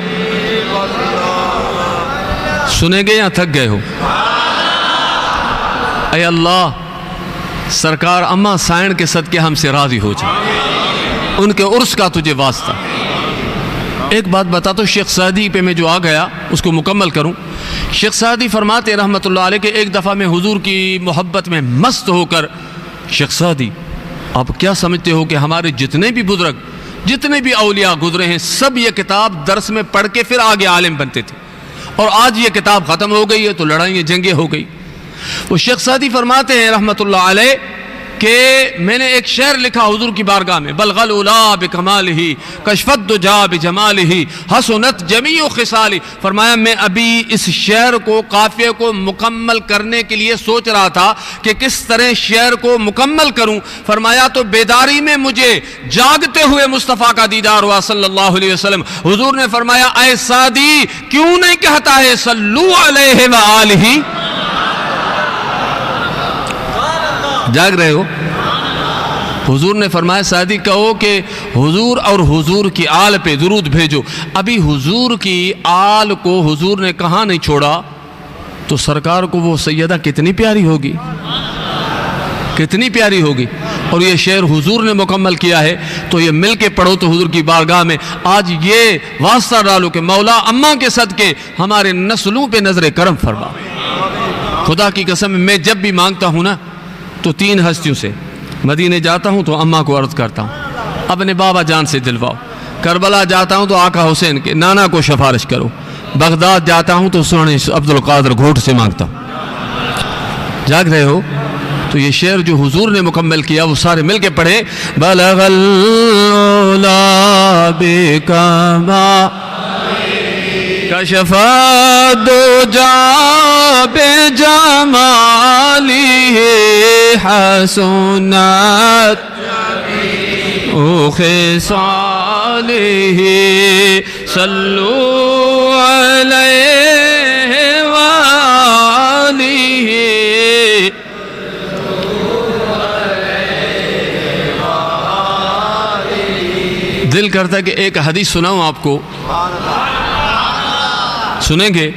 سنیں گے یا تھک گئے ہو؟ اے اللہ، سرکار اماں سائن کے صدقے ہم سے راضی ہو جائے، ان کے عرس کا تجھے واسطہ۔ ایک بات بتا تو شیخ سعدی پہ میں جو آ گیا اس کو مکمل کروں۔ شیخ سعدی فرماتے رحمت اللہ علیہ کہ ایک دفعہ میں حضور کی محبت میں مست ہو کر، شیخ سعدی آپ کیا سمجھتے ہو کہ ہمارے جتنے بھی بزرگ، جتنے بھی اولیاء گزرے ہیں، سب یہ کتاب درس میں پڑھ کے پھر آگے عالم بنتے تھے، اور آج یہ کتاب ختم ہو گئی ہے تو لڑائیں جنگیں ہو گئی۔ وہ شیخ سعدی فرماتے ہیں رحمت اللہ علیہ کہ میں نے ایک شعر لکھا حضور کی بارگاہ میں، بلغ الاولیٰ بکمالہ کشف الدجا بجمالہ حسنت جمیع خصالہ، فرمایا میں ابھی اس شعر کو، قافیے کو مکمل کرنے کے لیے سوچ رہا تھا کہ کس طرح شعر کو مکمل کروں، فرمایا تو بیداری میں مجھے جاگتے ہوئے مصطفیٰ کا دیدار ہوا صلی اللہ علیہ وسلم۔ حضور نے فرمایا اے سعدی کیوں نہیں کہتا ہے صلو علیہ وآلہ؟ جاگ رہے ہو؟ حضور نے فرمایا سعدی کہو کہ حضور اور حضور کی آل پہ درود بھیجو۔ ابھی حضور کی آل کو حضور نے کہاں نہیں چھوڑا تو سرکار کو وہ سیدہ کتنی پیاری ہوگی، کتنی پیاری ہوگی۔ اور یہ شعر حضور نے مکمل کیا ہے تو یہ مل کے پڑھو تو حضور کی بارگاہ میں آج یہ واسطہ ڈالو کہ مولا اماں کے صدقے ہمارے نسلوں پہ نظر کرم فرما۔ خدا کی قسم میں جب بھی مانگتا ہوں نا تو تین ہستیوں سے، مدینے جاتا ہوں تو اماں کو عرض کرتا ہوں اپنے بابا جان سے دلواؤ، کربلا جاتا ہوں تو آقا حسین کے نانا کو سفارش کرو، بغداد جاتا ہوں تو سونے عبد القادر گھوٹ سے مانگتا ہوں۔ جاگ رہے ہو؟ تو یہ شعر جو حضور نے مکمل کیا وہ سارے مل کے پڑھیں، بلغ العلا بکما کشف الدجا بجمالہ حسنت خصالہ صلو علیہ وآلہ۔ دل کرتا ہے کہ ایک حدیث سناؤں آپ کو، سنیں گے؟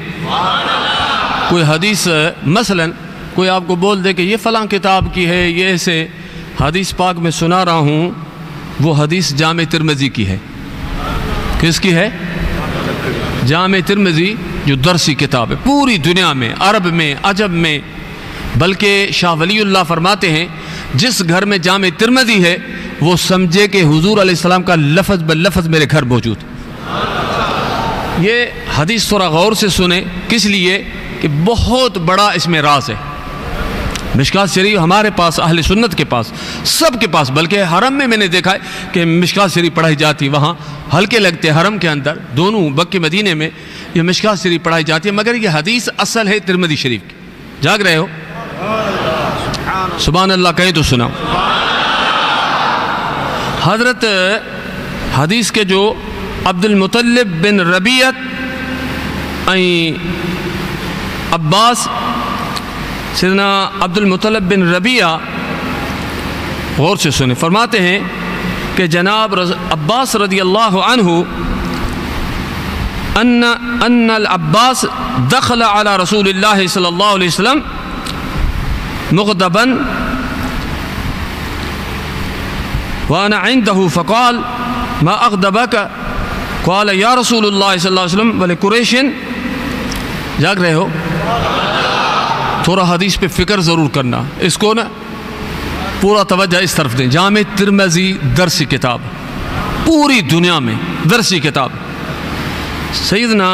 کوئی حدیث مثلا کوئی آپ کو بول دے کہ یہ فلاں کتاب کی ہے، یہ ایسے حدیث پاک میں سنا رہا ہوں، وہ حدیث جامع ترمذی کی ہے۔ کس کی ہے؟ جامع ترمذی جو درسی کتاب ہے پوری دنیا میں، عرب میں، عجب میں، بلکہ شاہ ولی اللہ فرماتے ہیں جس گھر میں جامع ترمذی ہے وہ سمجھے کہ حضور علیہ السلام کا لفظ باللفظ میرے گھر موجود۔ یہ حدیث تھوڑا غور سے سنیں، کس لیے کہ بہت بڑا اس میں راز ہے۔ مشکات شریف ہمارے پاس، اہل سنت کے پاس، سب کے پاس، بلکہ حرم میں نے دیکھا ہے کہ مشکات شریف پڑھائی جاتی، وہاں حلقے لگتے حرم کے اندر، دونوں مکہ مدینے میں یہ مشکات شریف پڑھائی جاتی ہے، مگر یہ حدیث اصل ہے ترمذی شریف کی۔ جاگ رہے ہو؟ سبحان اللہ کہیں تو سنا۔ حضرت حدیث کے جو عبد المطلب بن ربیعت عباس، سیدنا عبد المطلب بن ربیعہ، غور سے سنیں، فرماتے ہیں کہ جناب عباس رضی اللہ عنہ ان العباس دخل على رسول اللہ صلی اللہ علیہ وسلم مغضبا وانا عنده فقال ما اغضبك قال یا رسول اللہ صلی اللہ علیہ وسلم ولقریش۔ جاگ رہے ہو؟ تھوڑا حدیث پہ فکر ضرور کرنا، اس کو نا پورا توجہ اس طرف دیں۔ جامع ترمذی درسی کتاب، پوری دنیا میں درسی کتاب۔ سیدنا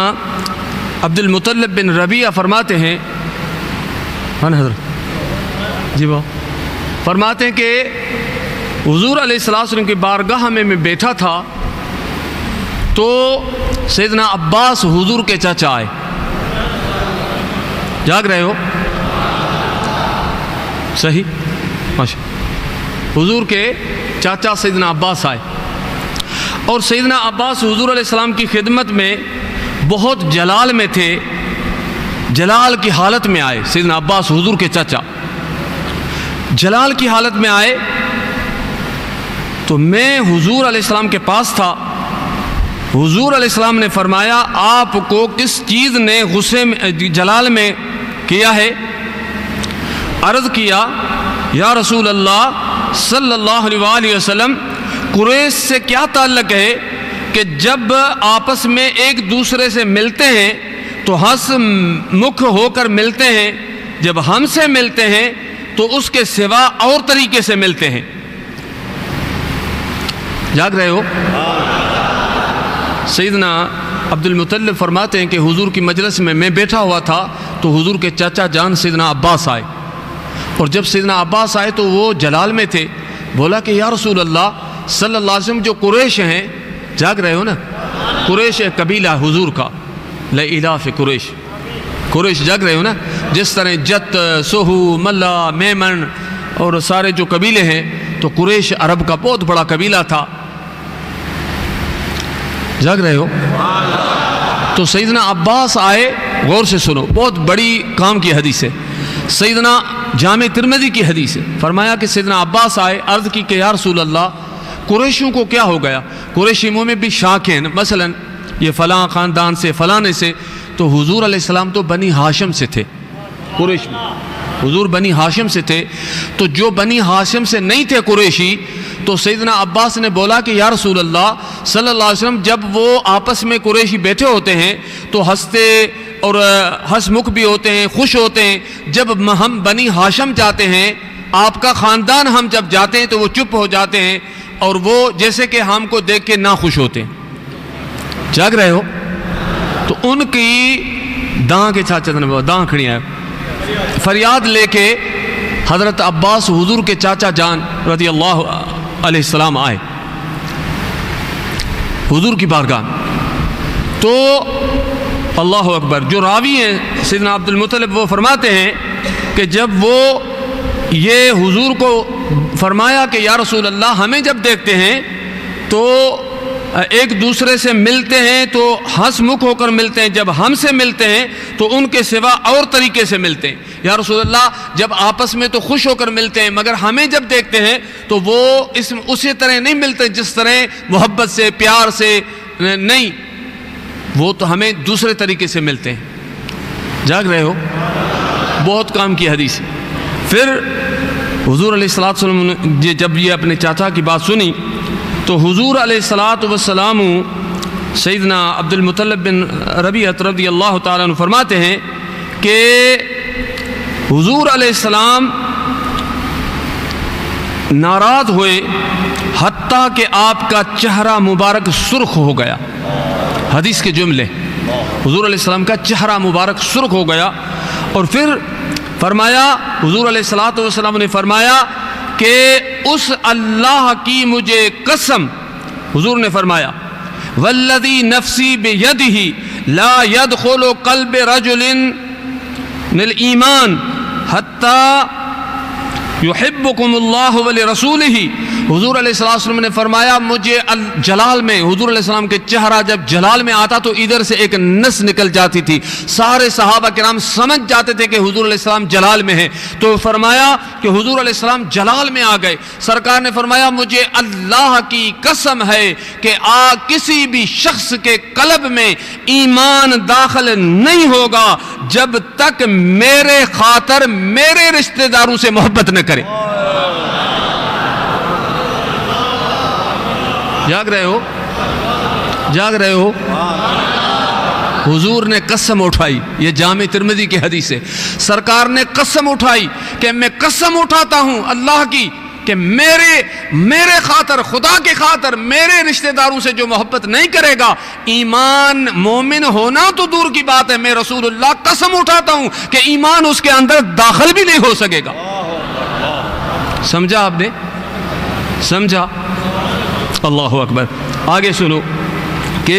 عبد المطلب بن ربیعہ فرماتے ہیں، حضرت جی فرماتے ہیں کہ حضور علیہ السلام کی بارگاہ میں بیٹھا تھا تو سیدنا عباس حضور کے چاچا آئے۔ جاگ رہے ہو؟ صحیح، ماشاء۔ حضور کے چاچا سیدنا عباس آئے، اور سیدنا عباس حضور علیہ السلام کی خدمت میں بہت جلال میں تھے، جلال کی حالت میں آئے۔ سیدنا عباس حضور کے چاچا جلال کی حالت میں آئے، تو میں حضور علیہ السلام کے پاس تھا۔ حضور علیہ السلام نے فرمایا آپ کو کس چیز نے غصے میں جلال میں کیا ہے؟ عرض کیا یا رسول اللہ صلی اللہ علیہ وآلہ وسلم، قریش سے کیا تعلق ہے کہ جب آپس میں ایک دوسرے سے ملتے ہیں تو ہنس مکھ ہو کر ملتے ہیں، جب ہم سے ملتے ہیں تو اس کے سوا اور طریقے سے ملتے ہیں۔ جاگ رہے ہو؟ سیدنا عبد المطلب فرماتے ہیں کہ حضور کی مجلس میں بیٹھا ہوا تھا تو حضور کے چاچا جان سیدنا عباس آئے، اور جب سیدنا عباس آئے تو وہ جلال میں تھے۔ بولا کہ یا رسول اللہ صلی اللہ علیہ وسلم، جو قریش ہیں، جاگ رہے ہو نا، قریش ایک قبیلہ حضور کا، لإلاف قریش، قریش، جاگ رہے ہو نا، جس طرح جت، سہو، ملا، میمن اور سارے جو قبیلے ہیں، تو قریش عرب کا بہت بڑا قبیلہ تھا۔ جاگ رہے ہو؟ تو سیدنا عباس آئے، غور سے سنو، بہت بڑی کام کی حدیث ہے، سیدنا جامع ترمذی کی حدیث ہے۔ فرمایا کہ سیدنا عباس آئے، عرض کی کہ یا رسول اللہ قریشیوں کو کیا ہو گیا؟ قریشیوں میں بھی شاک ہیں، مثلا یہ فلاں خاندان سے، فلانے سے، تو حضور علیہ السلام تو بنی ہاشم سے تھے، قریش میں حضور بنی ہاشم سے تھے، تو جو بنی ہاشم سے نہیں تھے قریشی، تو سیدنا عباس نے بولا کہ یا رسول اللہ صلی اللہ علیہ وسلم، جب وہ آپس میں قریشی بیٹھے ہوتے ہیں تو ہنستے اور ہنس مکھ بھی ہوتے ہیں، خوش ہوتے ہیں، جب ہم بنی ہاشم جاتے ہیں، آپ کا خاندان ہم جب جاتے ہیں تو وہ چپ ہو جاتے ہیں، اور وہ جیسے کہ ہم کو دیکھ کے نہ خوش ہوتے ہیں۔ جاگ رہے ہو؟ تو ان کی داں کے چاچا نے داں کھڑی ہے، فریاد لے کے حضرت عباس حضور کے چاچا جان رضی اللہ علیہ السلام آئے حضور کی بارگاہ، تو اللہ اکبر، جو راوی ہیں سیدنا عبد المطلب، وہ فرماتے ہیں کہ جب وہ یہ حضور کو فرمایا کہ یا رسول اللہ ہمیں جب دیکھتے ہیں تو ایک دوسرے سے ملتے ہیں تو ہنس مکھ ہو کر ملتے ہیں، جب ہم سے ملتے ہیں تو ان کے سوا اور طریقے سے ملتے ہیں۔ یا رسول اللہ جب آپس میں تو خوش ہو کر ملتے ہیں، مگر ہمیں جب دیکھتے ہیں تو وہ اسی طرح نہیں ملتے جس طرح محبت سے، پیار سے نہیں، وہ تو ہمیں دوسرے طریقے سے ملتے ہیں۔ جاگ رہے ہو؟ بہت کام کی حدیث۔ پھر حضور علیہ السلام نے جب یہ اپنے چاچا کی بات سنی تو حضور علیہ السلام سیدنا عبد المطلب بن ربیعہ رضی اللہ تعالیٰ عنہ فرماتے ہیں کہ حضور علیہ السلام ناراض ہوئے حتیٰ کہ آپ کا چہرہ مبارک سرخ ہو گیا۔ حدیث کے جملے، حضور علیہ السلام کا چہرہ مبارک سرخ ہو گیا، اور پھر فرمایا حضور علیہ الصلوۃ والسلام نے فرمایا کہ اس اللہ کی مجھے قسم، حضور نے فرمایا والذی نفسی بیدہ لا يدخل قلب رجل الایمان حتی یحبکم اللہ ولرسولہ، حضور علیہ السلام نے فرمایا مجھے جلال میں، حضور علیہ السلام کے چہرہ جب جلال میں آتا تو ادھر سے ایک نس نکل جاتی تھی، سارے صحابہ کرام سمجھ جاتے تھے کہ حضور علیہ السلام جلال میں ہیں، تو فرمایا کہ حضور علیہ السلام جلال میں آ گئے، سرکار نے فرمایا مجھے اللہ کی قسم ہے کہ کسی بھی شخص کے قلب میں ایمان داخل نہیں ہوگا جب تک میرے خاطر میرے رشتہ داروں سے محبت نہ کرے۔ جاگ رہے ہو؟ جاگ رہے ہو؟ حضور نے قسم اٹھائی، یہ جامع ترمذی کی حدیث ہے، سرکار نے قسم اٹھائی کہ میں قسم اٹھاتا ہوں اللہ کی کہ میرے خاطر، خدا کے خاطر میرے رشتہ داروں سے جو محبت نہیں کرے گا، ایمان مومن ہونا تو دور کی بات ہے، میں رسول اللہ قسم اٹھاتا ہوں کہ ایمان اس کے اندر داخل بھی نہیں ہو سکے گا۔ سمجھا آپ نے؟ سمجھا؟ اللہ اکبر۔ آگے سنو کہ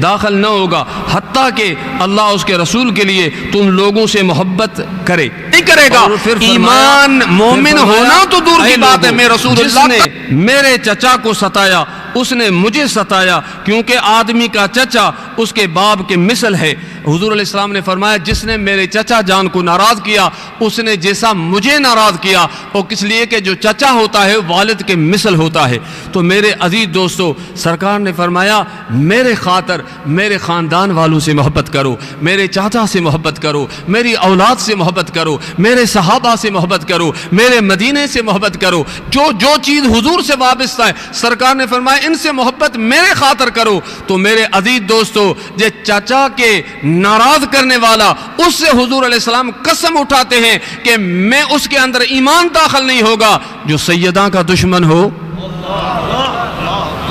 داخل نہ ہوگا حتیٰ کہ اللہ اس کے رسول کے لیے تم لوگوں سے محبت کرے، نہیں کرے گا، ایمان مومن ہونا تو دور کی بات ہے، میں رسول اللہ نے میرے چچا کو ستایا اس نے مجھے ستایا، کیونکہ آدمی کا چچا اس کے باپ کے مثل ہے۔ حضور علیہ السلام نے فرمایا جس نے میرے چچا جان کو ناراض کیا اس نے جیسا مجھے ناراض کیا، اور کس لیے کہ جو چچا ہوتا ہے والد کے مثل ہوتا ہے۔ تو میرے عزیز دوستو، سرکار نے فرمایا میرے خاطر میرے خاندان والوں سے محبت کرو، میرے چاچا سے محبت کرو، میری اولاد سے محبت کرو، میرے صحابہ سے محبت کرو، میرے مدینے سے محبت کرو، جو چیز حضور سے وابستہ ہے سرکار نے فرمایا ان سے محبت میرے خاطر کرو۔ تو میرے عزیز دوستو، جو چچا کے ناراض کرنے والا، اس سے حضور علیہ السلام قسم اٹھاتے ہیں کہ میں اس کے اندر ایمان داخل نہیں ہوگا۔ جو سیدہ کا دشمن ہو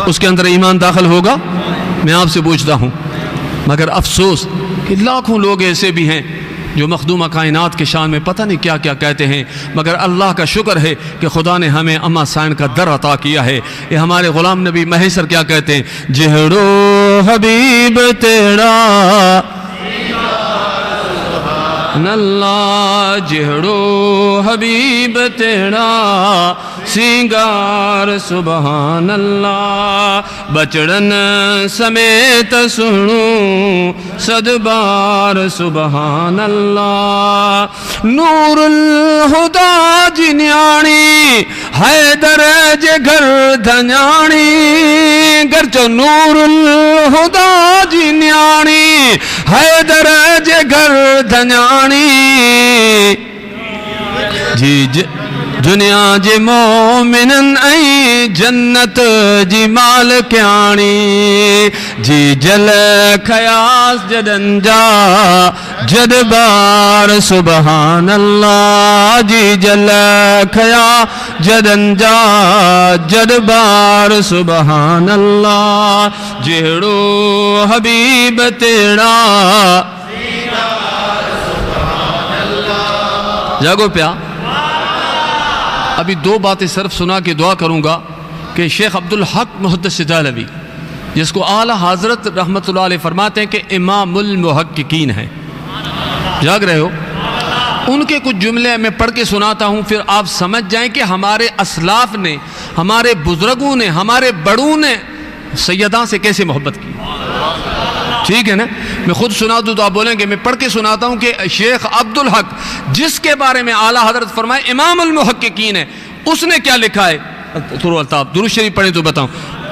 اس کے اندر ایمان داخل ہوگا؟ میں آپ سے پوچھتا ہوں، مگر افسوس کہ لاکھوں لوگ ایسے بھی ہیں جو مخدومہ کائنات کے شان میں پتہ نہیں کیا کیا کہتے ہیں، مگر اللہ کا شکر ہے کہ خدا نے ہمیں اما سائن کا در عطا کیا ہے۔ یہ ہمارے غلام نبی مہیسر کیا کہتے ہیں؟ جہڑو حبیب تیرا اللہ، جہڑو حبیب تیرا سنگار سبحان اللہ، بچڑن سمیت سنوں صد بار سبحان اللہ، نور الہدا جنیانی حیدر جے گھر دھنیانی، گرچہ نور الہدا جنیانی حیدر جے گھر دھنیانی، جی دنیا جے مومنن ای جنت جی مالکیانی، جی جل خیاس جدن جا جد بار سبحان اللہ، جی جل خیا جدن جا جد بار سبحان اللہ، جہڑو حبیب تیرا جاگو پیا۔ ابھی دو باتیں صرف سنا کے دعا کروں گا کہ شیخ عبدالحق محدث دہلوی، جس کو اعلیٰ حضرت رحمت اللہ علیہ فرماتے ہیں کہ امام المحققین ہیں، جاگ رہے ہو؟ ان کے کچھ جملے میں پڑھ کے سناتا ہوں، پھر آپ سمجھ جائیں کہ ہمارے اسلاف نے، ہمارے بزرگوں نے، ہمارے بڑوں نے سیداں سے کیسے محبت کی۔ ٹھیک ہے نا؟ میں خود سنا دوں تو آپ بولیں گے، میں پڑھ کے سناتا ہوں کہ شیخ عبدالحق جس کے بارے میں اعلیٰ حضرت فرمائے امام المحققین ہے، اس نے کیا لکھا ہے۔ درود شریف پڑھیں تو بتاؤں۔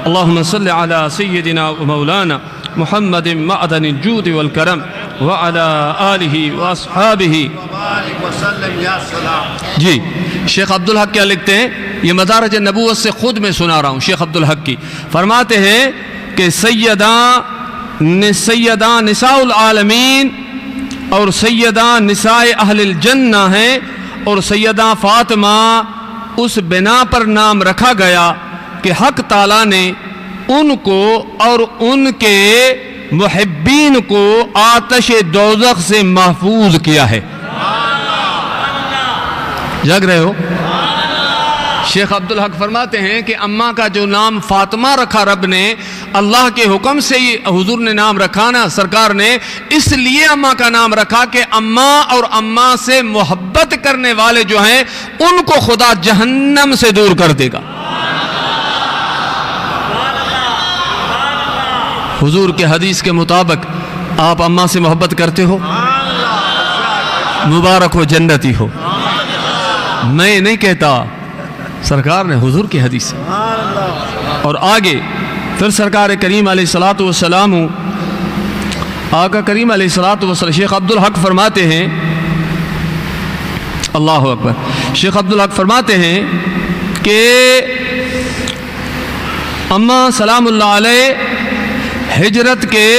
اللہم صلی علی سیدنا و مولانا محمد معدن الجود والکرم وعلی آلہ واصحابہ جی۔ شیخ عبدالحق کیا لکھتے ہیں؟ یہ مدارج نبوت سے خود میں سنا رہا ہوں شیخ عبدالحق کی، فرماتے ہیں کہ سیدہ نساء العالمین اور سیدہ نساء اہل الجنہ ہیں، اور سیدہ فاطمہ اس بنا پر نام رکھا گیا کہ حق تعالیٰ نے ان کو اور ان کے محبین کو آتش دوزخ سے محفوظ کیا ہے۔ جاگ رہے ہو؟ شیخ عبدالحق فرماتے ہیں کہ اماں کا جو نام فاطمہ رکھا رب نے، اللہ کے حکم سے ہی حضور نے نام رکھا نا، سرکار نے اس لیے اماں کا نام رکھا کہ اماں اور اماں سے محبت کرنے والے جو ہیں ان کو خدا جہنم سے دور کر دے گا۔ حضور کے حدیث کے مطابق آپ اماں سے محبت کرتے ہو؟ مبارک ہو، جنتی ہو۔ میں نہیں کہتا، سرکار نے حضور کی حدیث اور آگے پھر سرکار کریم علیہ الصلوۃ والسلام، آقا کریم علیہ الصلوۃ والسلام، شیخ عبدالحق فرماتے ہیں، اللہ اکبر، شیخ عبدالحق فرماتے ہیں کہ اماں سلام اللہ علیہ ہجرت کے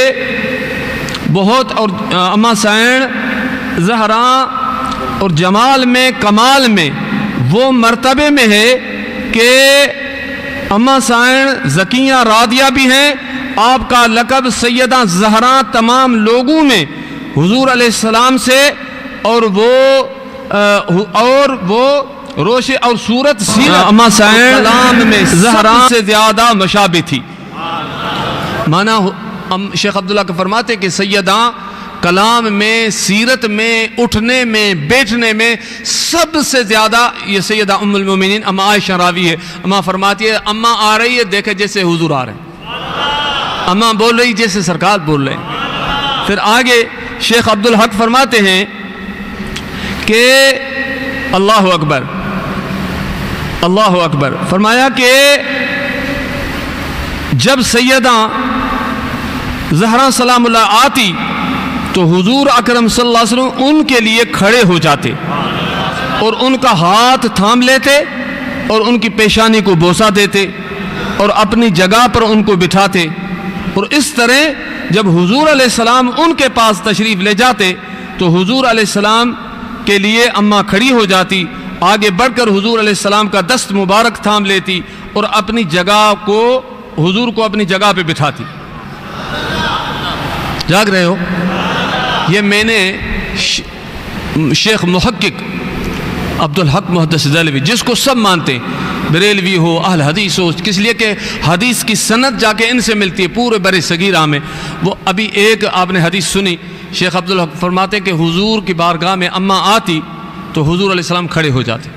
بہت، اور اماں سین زہرا اور جمال میں، کمال میں وہ مرتبے میں ہے کہ اماں سائن زکیہ راضیہ بھی ہیں، آپ کا لقب سیدہ زہرا تمام لوگوں میں حضور علیہ السلام سے، اور وہ روش اور صورت سیرت اماں سائن کلام میں زہرا سے زیادہ مشابہ تھی۔ مانا شیخ عبداللہ فرماتے کہ سیدہ کلام میں، سیرت میں، اٹھنے میں، بیٹھنے میں سب سے زیادہ یہ سیدہ ام المومنین اماں عائشہ راوی ہے۔ اماں فرماتی ہے اماں آ رہی ہے دیکھے جیسے حضور آ رہے ہیں، اماں بول رہی جیسے سرکار بول رہے ہیں۔ پھر آگے شیخ عبدالحق فرماتے ہیں کہ اللہ اکبر، اللہ اکبر، فرمایا کہ جب سیدہ زہرا سلام اللہ آتی تو حضور اکرم صلی اللہ علیہ وسلم ان کے لیے کھڑے ہو جاتے اور ان کا ہاتھ تھام لیتے اور ان کی پیشانی کو بوسہ دیتے اور اپنی جگہ پر ان کو بٹھاتے، اور اس طرح جب حضور علیہ السلام ان کے پاس تشریف لے جاتے تو حضور علیہ السلام کے لیے اماں کھڑی ہو جاتی، آگے بڑھ کر حضور علیہ السلام کا دست مبارک تھام لیتی اور اپنی جگہ کو، حضور کو اپنی جگہ پہ بٹھاتی۔ جاگ رہے ہو؟ یہ میں نے شیخ محقق عبدالحق محدث دہلوی، جس کو سب مانتے ہیں، بریلوی ہو، اہل حدیث ہو، کس لیے کہ حدیث کی سند جا کے ان سے ملتی ہے پورے بر صغیرہ میں۔ وہ ابھی ایک آپ نے حدیث سنی، شیخ عبدالحق فرماتے ہیں کہ حضور کی بارگاہ میں اماں آتی تو حضور علیہ السلام کھڑے ہو جاتے۔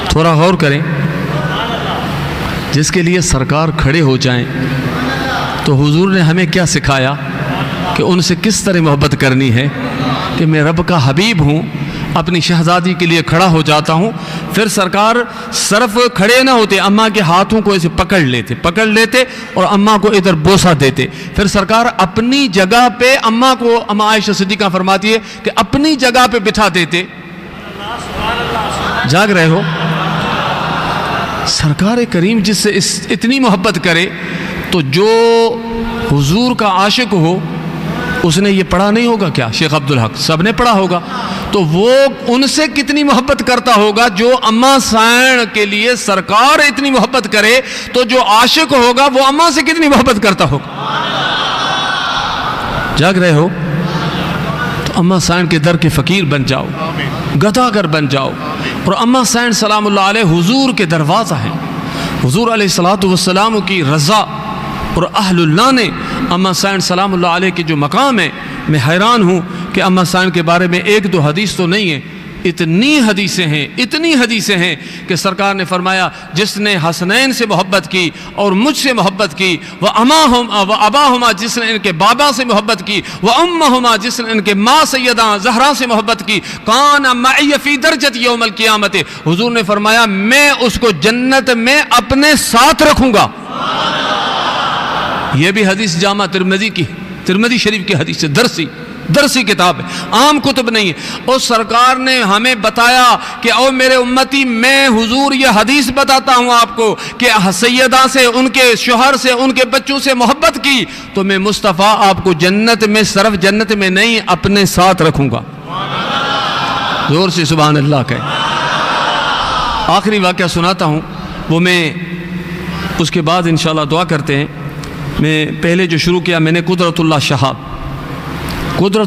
تھوڑا غور کریں، جس کے لیے سرکار کھڑے ہو جائیں تو حضور نے ہمیں کیا سکھایا کہ ان سے کس طرح محبت کرنی ہے، کہ میں رب کا حبیب ہوں، اپنی شہزادی کے لیے کھڑا ہو جاتا ہوں۔ پھر سرکار صرف کھڑے نہ ہوتے، اماں کے ہاتھوں کو ایسے پکڑ لیتے اور اماں کو ادھر بوسہ دیتے۔ پھر سرکار اپنی جگہ پہ اماں کو، اماں عائشہ صدیقہ فرماتی ہے کہ اپنی جگہ پہ بٹھا دیتے۔ جاگ رہے ہو؟ سرکار کریم جس سے اتنی محبت کرے تو جو حضور کا عاشق ہو اس نے یہ پڑھا نہیں ہوگا کیا؟ شیخ عبدالحق سب نے پڑھا ہوگا، تو وہ ان سے کتنی محبت کرتا ہوگا۔ جو اماں سائن کے لیے سرکار اتنی محبت کرے تو جو عاشق ہوگا وہ اماں سے کتنی محبت کرتا ہوگا۔ جاگ رہے ہو؟ تو اماں سائن کے در کے فقیر بن جاؤ، گداگر بن جاؤ، اور اماں سائن سلام اللہ علیہ حضور کے دروازہ ہیں۔ حضور علیہ الصلوۃ والسلام کی رضا اور اہل اللہ نے اماں سائن سلام اللہ علیہ کے جو مقام ہے، میں حیران ہوں کہ اماں سائن کے بارے میں ایک دو حدیث تو نہیں ہے، اتنی حدیثیں ہیں کہ سرکار نے فرمایا جس نے حسنین سے محبت کی اور مجھ سے محبت کی، وَأَبَاهُمَا جس نے ان کے بابا سے محبت کی، وَأُمَّهُمَا جس نے ان کے ماں سیدہ زہرا سے محبت کی، كَانَ مَعِيَ فِي دَرْجَةِ يَوْمَ الْقِيَامَةِ، حضور نے فرمایا میں اس کو جنت میں اپنے ساتھ رکھوں گا۔ یہ بھی حدیث جامع ترمذی شریف کی حدیث ہے، درسی کتاب ہے، عام کتب نہیں ہے۔ اور سرکار نے ہمیں بتایا کہ او میرے امتی، میں حضور یہ حدیث بتاتا ہوں آپ کو کہ سیدہ سے، ان کے شوہر سے، ان کے بچوں سے محبت کی تو میں مصطفیٰ آپ کو جنت میں، صرف جنت میں نہیں، اپنے ساتھ رکھوں گا۔ زور سے سبحان اللہ کہیں۔ آخری واقعہ سناتا ہوں، وہ میں اس کے بعد انشاءاللہ دعا کرتے ہیں۔ میں پہلے جو شروع کیا میں نے قدرت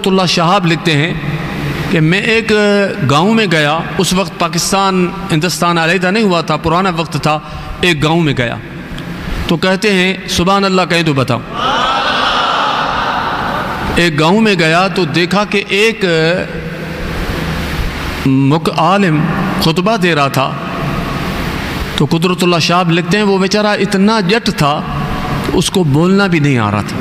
اللہ شہاب لکھتے ہیں کہ میں ایک گاؤں میں گیا، اس وقت پاکستان ہندوستان علیحدہ نہیں ہوا تھا، پرانا وقت تھا، ایک گاؤں میں گیا تو کہتے ہیں سبحان اللہ کہیں تو بتاؤ. ایک گاؤں میں گیا تو دیکھا کہ ایک عالم خطبہ دے رہا تھا. تو قدرت اللہ شاہ لکھتے ہیں وہ بیچارہ اتنا جٹ تھا اس کو بولنا بھی نہیں آ رہا تھا،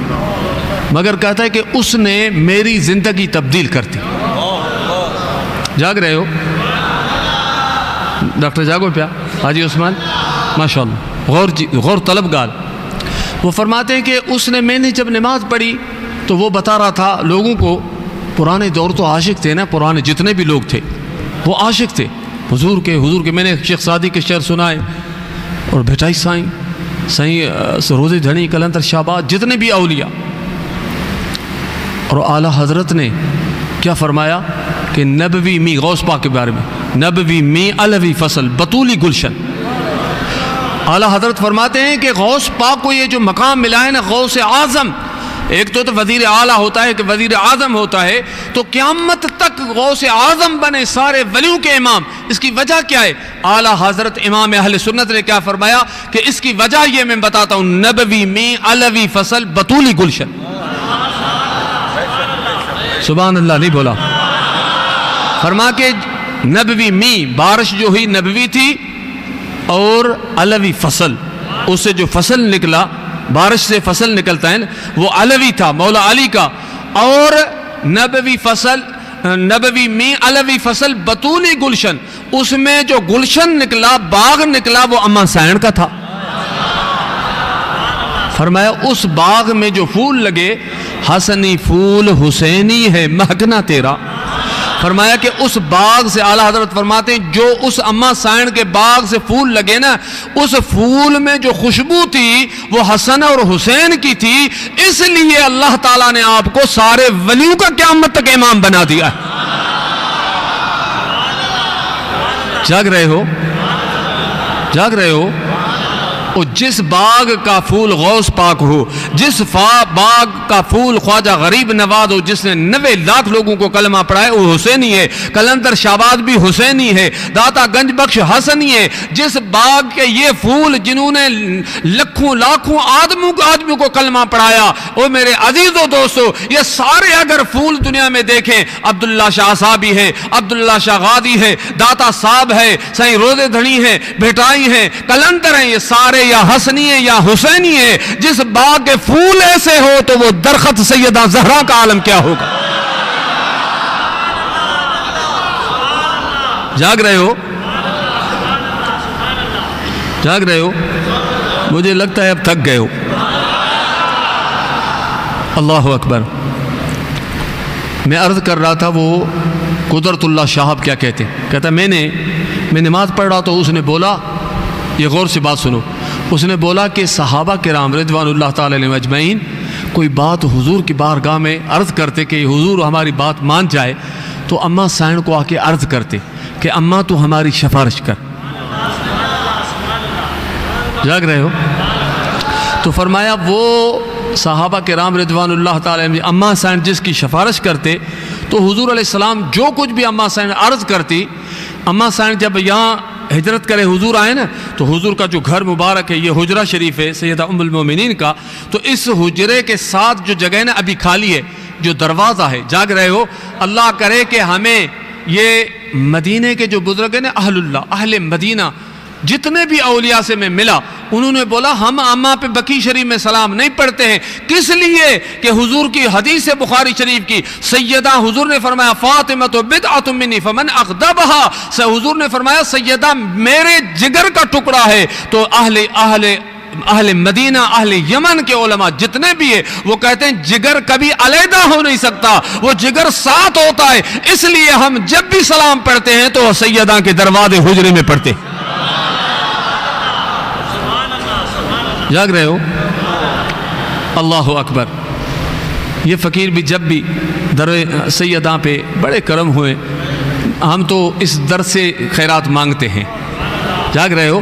مگر کہتا ہے کہ اس نے میری زندگی تبدیل کر دی. جاگ رہے ہو ڈاکٹر؟ جاگو پیا حاجی عثمان ماشاءاللہ غور طلبگار. وہ فرماتے ہیں کہ اس نے، میں نے جب نماز پڑھی تو وہ بتا رہا تھا لوگوں کو، پرانے دور تو عاشق تھے نا، پرانے جتنے بھی لوگ تھے وہ عاشق تھے حضور کے. میں نے شیخ سعدی کے شعر سنائے اور بھٹائی سائیں روزے دھنی کلندر شہباز جتنے بھی اولیاء. اور اعلیٰ حضرت نے کیا فرمایا کہ نبوی می، غوث پاک کے بارے میں، نبوی می علوی فصل بطولی گلشن. اعلیٰ حضرت فرماتے ہیں کہ غوث پاک کو یہ جو مقام ملا ہے نا، غوث اعظم، ایک تو وزیر اعلیٰ ہوتا ہے کہ وزیر اعظم ہوتا ہے، تو قیامت تک غوث اعظم بنے سارے ولیوں کے امام. اس کی وجہ کیا ہے؟ اعلیٰ حضرت امام اہل سنت نے کیا فرمایا کہ اس کی وجہ یہ میں بتاتا ہوں، نبوی می علوی فصل بطولی گلشن. سبحان اللہ نہیں بولا؟ فرما کہ نبوی می، بارش جو ہوئی نبوی تھی، اور علوی فصل، اس سے جو فصل نکلا، بارش سے فصل نکلتا ہے نا، وہ علوی تھا مولا علی کا. اور نبوی فصل، نبوی می علوی فصل بطولی گلشن، اس میں جو گلشن نکلا، باغ نکلا، وہ اما سین کا تھا. فرمایا اس باغ میں جو پھول لگے، حسنی پھول حسینی ہے مہکنا تیرا. فرمایا کہ اس باغ سے، اعلیٰ حضرت فرماتے ہیں جو اس اما سائن کے باغ سے پھول لگے نا، اس پھول میں جو خوشبو تھی وہ حسن اور حسین کی تھی. اس لیے اللہ تعالیٰ نے آپ کو سارے ولیوں کا قیامت تک امام بنا دیا ہے. جاگ رہے ہو؟ جاگ رہے ہو؟ اور جس باغ کا پھول غوث پاک ہو، جس باغ کا پھول خواجہ غریب نواز ہو، جس نے 90 لاکھ لوگوں کو کلمہ پڑھائے، وہ حسینی ہے. کلندر شہباز بھی حسینی ہے. داتا گنج بخش حسنی ہے. جس باغ کے یہ پھول جنہوں نے لکھوں لاکھوں آدمیوں کو کلمہ پڑھایا، وہ میرے عزیزو دوستو، یہ سارے اگر پھول دنیا میں دیکھیں، عبداللہ شاہ صاحبی ہے، عبداللہ شاہ غادی ہے، داتا صاحب ہے، سائیں روزے دھنی ہے، بھٹائی ہے، کلندر ہیں، یہ سارے یا حسنی ہے یا حسینی ہے. جس باغ کے پھول ایسے ہو تو وہ درخت سیدہ زہرا کا عالم کیا ہوگا؟ جاگ رہے ہو؟ جاگ رہے ہو؟ مجھے لگتا ہے اب تھک گئے ہو. اللہ اکبر. میں عرض کر رہا تھا وہ قدرت اللہ شاہب کیا کہتے ہیں. کہتا میں نماز پڑھ رہا تو اس نے بولا، یہ غور سے بات سنو، اس نے بولا کہ صحابہ کرام رضوان اللہ تعالی علیہم اجمعین کوئی بات حضور کی بارگاہ میں عرض کرتے کہ حضور ہماری بات مان جائے، تو اماں سائن کو آ کے عرض کرتے کہ اماں تو ہماری سفارش کر. جاگ رہے ہو؟ تو فرمایا وہ صحابہ کرام رضوان اللہ تعالی علیہم اماں سائن جس کی سفارش کرتے، تو حضور علیہ السلام جو کچھ بھی اماں سائن عرض کرتی، اماں سائن جب یہاں ہجرت کرے حضور آئے نا، تو حضور کا جو گھر مبارک ہے، یہ حجرہ شریف ہے سیدہ ام المومنین کا، تو اس حجرے کے ساتھ جو جگہ نا ابھی خالی ہے، جو دروازہ ہے. جاگ رہے ہو؟ اللہ کرے کہ ہمیں یہ مدینے کے جو بزرگ ہیں نا، اہل اللہ، اہل مدینہ، جتنے بھی اولیاء سے میں ملا، انہوں نے بولا ہم اماں پہ بقی شریف میں سلام نہیں پڑھتے ہیں. کس لیے؟ کہ حضور کی حدیث بخاری شریف کی، سیدہ حضور نے فرمایا فاطمہ تو بدعۃ منی فمن اغضبها، حضور نے فرمایا سیدہ میرے جگر کا ٹکڑا ہے. تو اہل مدینہ، اہل یمن کے علماء جتنے بھی ہیں وہ کہتے ہیں جگر کبھی علیحدہ ہو نہیں سکتا، وہ جگر ساتھ ہوتا ہے. اس لیے ہم جب بھی سلام پڑھتے ہیں تو سیدہ کے دروازے حجرے میں پڑھتے ہیں. جاگ رہے ہو؟ اللہ اکبر. یہ فقیر بھی جب بھی در سیدہ پہ بڑے کرم ہوئے، ہم تو اس در سے خیرات مانگتے ہیں. جاگ رہے ہو؟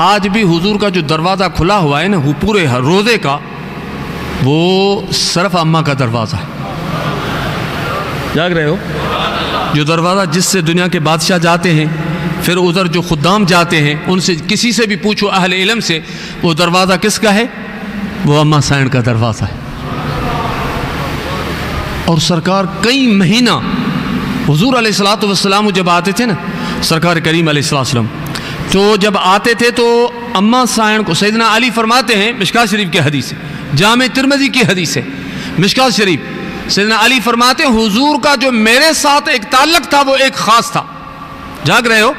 آج بھی حضور کا جو دروازہ کھلا ہوا ہے نا، وہ پورے روزے کا، وہ صرف اماں کا دروازہ ہے. جاگ رہے ہو؟ جو دروازہ جس سے دنیا کے بادشاہ جاتے ہیں، پھر ادھر جو خدام جاتے ہیں، ان سے کسی سے بھی پوچھو اہل علم سے، وہ دروازہ کس کا ہے؟ وہ اماں سائن کا دروازہ ہے۔ اور سرکار کئی مہینہ حضور علیہ السلام جب آتے تھے نا، سرکار کریم علیہ السلام تو جب آتے تھے تو اماں سائن کو سیدنا علی فرماتے ہیں، مشکوٰۃ شریف کی حدیث ہے، جامع ترمذی کی حدیث ہے، مشکوٰۃ شریف، سیدنا علی فرماتے ہیں حضور کا جو میرے ساتھ ایک تعلق تھا وہ ایک خاص تھا۔ جاگ رہے ہو؟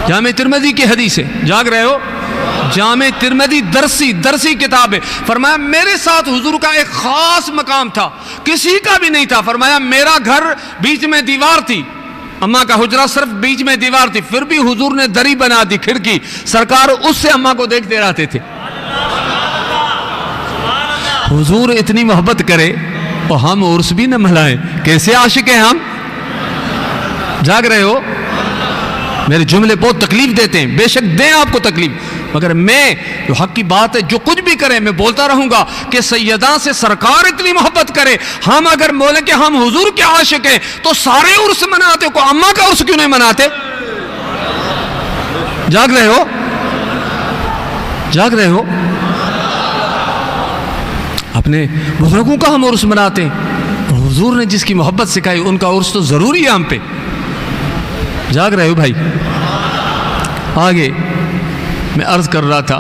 جامع ترمذی کی حدیث ہے، جاگ رہے ہو؟ جامع ترمذی درسی کتاب ہے۔ فرمایا میرے ساتھ حضور کا ایک خاص مقام تھا، کسی کا بھی نہیں تھا۔ فرمایا میرا گھر بیچ میں دیوار تھی، اماں کا حجرہ صرف بیچ میں دیوار تھی، پھر بھی حضور نے دری بنا دی، کھڑکی، سرکار اس سے اماں کو دیکھتے رہتے تھے۔ حضور اتنی محبت کرے اور ہم عرس بھی نہ ملائیں، کیسے عاشق ہیں ہم؟ جاگ رہے ہو؟ میرے جملے بہت تکلیف دیتے ہیں، بے شک دیں آپ کو تکلیف، مگر میں جو حق کی بات ہے، جو کچھ بھی کریں میں بولتا رہوں گا کہ سیدہ سے سرکار اتنی محبت کرے، ہم اگر بولیں کہ ہم حضور کے عاشق ہیں تو سارے عرس مناتے، کو اماں کا عرس کیوں نہیں مناتے؟ جاگ رہے ہو؟ جاگ رہے ہو؟ اپنے بزرگوں کا ہم عرس مناتے ہیں، حضور نے جس کی محبت سکھائی ان کا عرس تو ضروری ہے ہم پہ۔ جاگ رہے ہو بھائی؟ آگے میں عرض کر رہا تھا،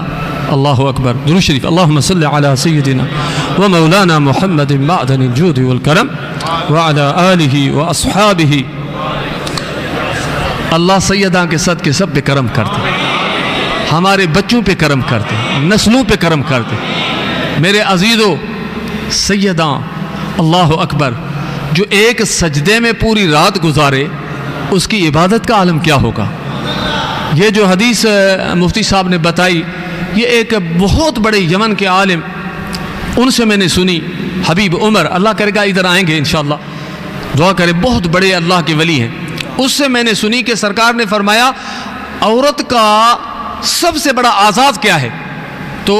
اللہ اکبر، درود شریف، اللہم صلی علی سیدنا و مولانا محمد معدن الجود والکرم وعلی آلہ و اصحابہ۔ اللہ سیدہ کے صدقے سب پہ کرم کرتے ہیں، ہمارے بچوں پہ کرم کرتے ہیں، نسلوں پہ کرم کرتے ہیں۔ میرے عزیزو، سیدہ اللہ اکبر جو ایک سجدے میں پوری رات گزارے، اس کی عبادت کا عالم کیا ہوگا؟ یہ جو حدیث مفتی صاحب نے بتائی، یہ ایک بہت بڑے یمن کے عالم، ان سے میں نے سنی، حبیب عمر، اللہ کرے گا ادھر آئیں گے انشاءاللہ، دعا کرے، بہت بڑے اللہ کے ولی ہیں۔ اس سے میں نے سنی کہ سرکار نے فرمایا عورت کا سب سے بڑا آزاد کیا ہے؟ تو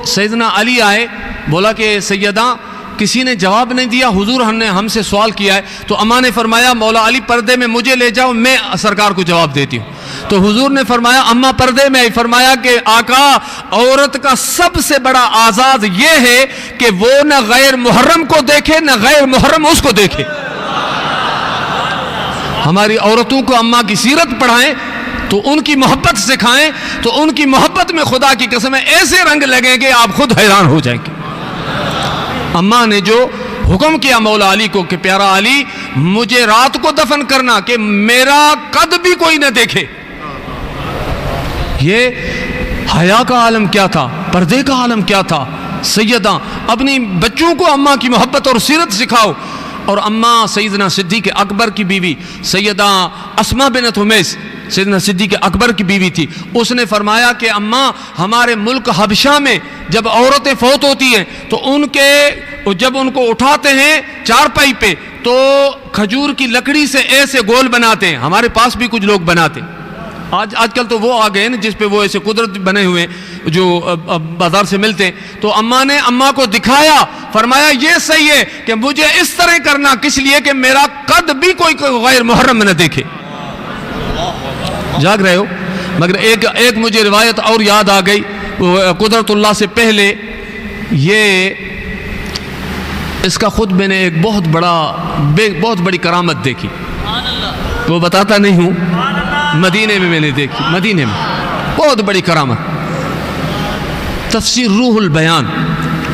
سیدنا علی آئے، بولا کہ سیدہ کسی نے جواب نہیں دیا، حضور ہم سے سوال کیا ہے، تو اماں نے فرمایا مولا علی پردے میں مجھے لے جاؤ، میں سرکار کو جواب دیتی ہوں۔ تو حضور نے فرمایا اماں پردے میں، فرمایا کہ آقا عورت کا سب سے بڑا آزاد یہ ہے کہ وہ نہ غیر محرم کو دیکھے نہ غیر محرم اس کو دیکھے۔ ہماری عورتوں کو اماں کی سیرت پڑھائیں تو ان کی محبت سکھائیں تو ان کی محبت میں خدا کی قسم ایسے رنگ لگیں گے آپ خود حیران ہو جائیں گے۔ اماں نے جو حکم کیا مولا علی کو کہ پیارا علی مجھے رات کو دفن کرنا کہ میرا قد بھی کوئی نہ دیکھے، یہ حیا کا عالم کیا تھا، پردے کا عالم کیا تھا۔ سیدہ اپنی بچوں کو اماں کی محبت اور سیرت سکھاؤ۔ اور اماں سیدنا صدیق اکبر کی بیوی سیدہ اسماء بنت حمیس، سیدنا صدیق اکبر کی بیوی تھی، اس نے فرمایا کہ اماں ہمارے ملک حبشہ میں جب عورتیں فوت ہوتی ہیں تو جب ان کو اٹھاتے ہیں چارپائی پہ تو کھجور کی لکڑی سے ایسے گول بناتے ہیں، ہمارے پاس بھی کچھ لوگ بناتے ہیں، آج کل تو وہ آ گئے نا جس پہ وہ ایسے قدرت بنے ہوئے جو بازار سے ملتے ہیں۔ تو اماں نے اماں کو دکھایا، فرمایا یہ صحیح ہے کہ مجھے اس طرح کرنا، کس لیے کہ میرا قد بھی کوئی غیر محرم نہ دیکھے۔ جاگ رہے ہو؟ مگر ایک مجھے روایت اور یاد آ گئی، قدرت اللہ سے پہلے یہ اس کا خود میں نے ایک بہت بڑی کرامت دیکھی، وہ بتاتا نہیں ہوں، مدینے میں نے دیکھی، مدینے میں بہت بڑی کرامت۔ تفسیر روح البیان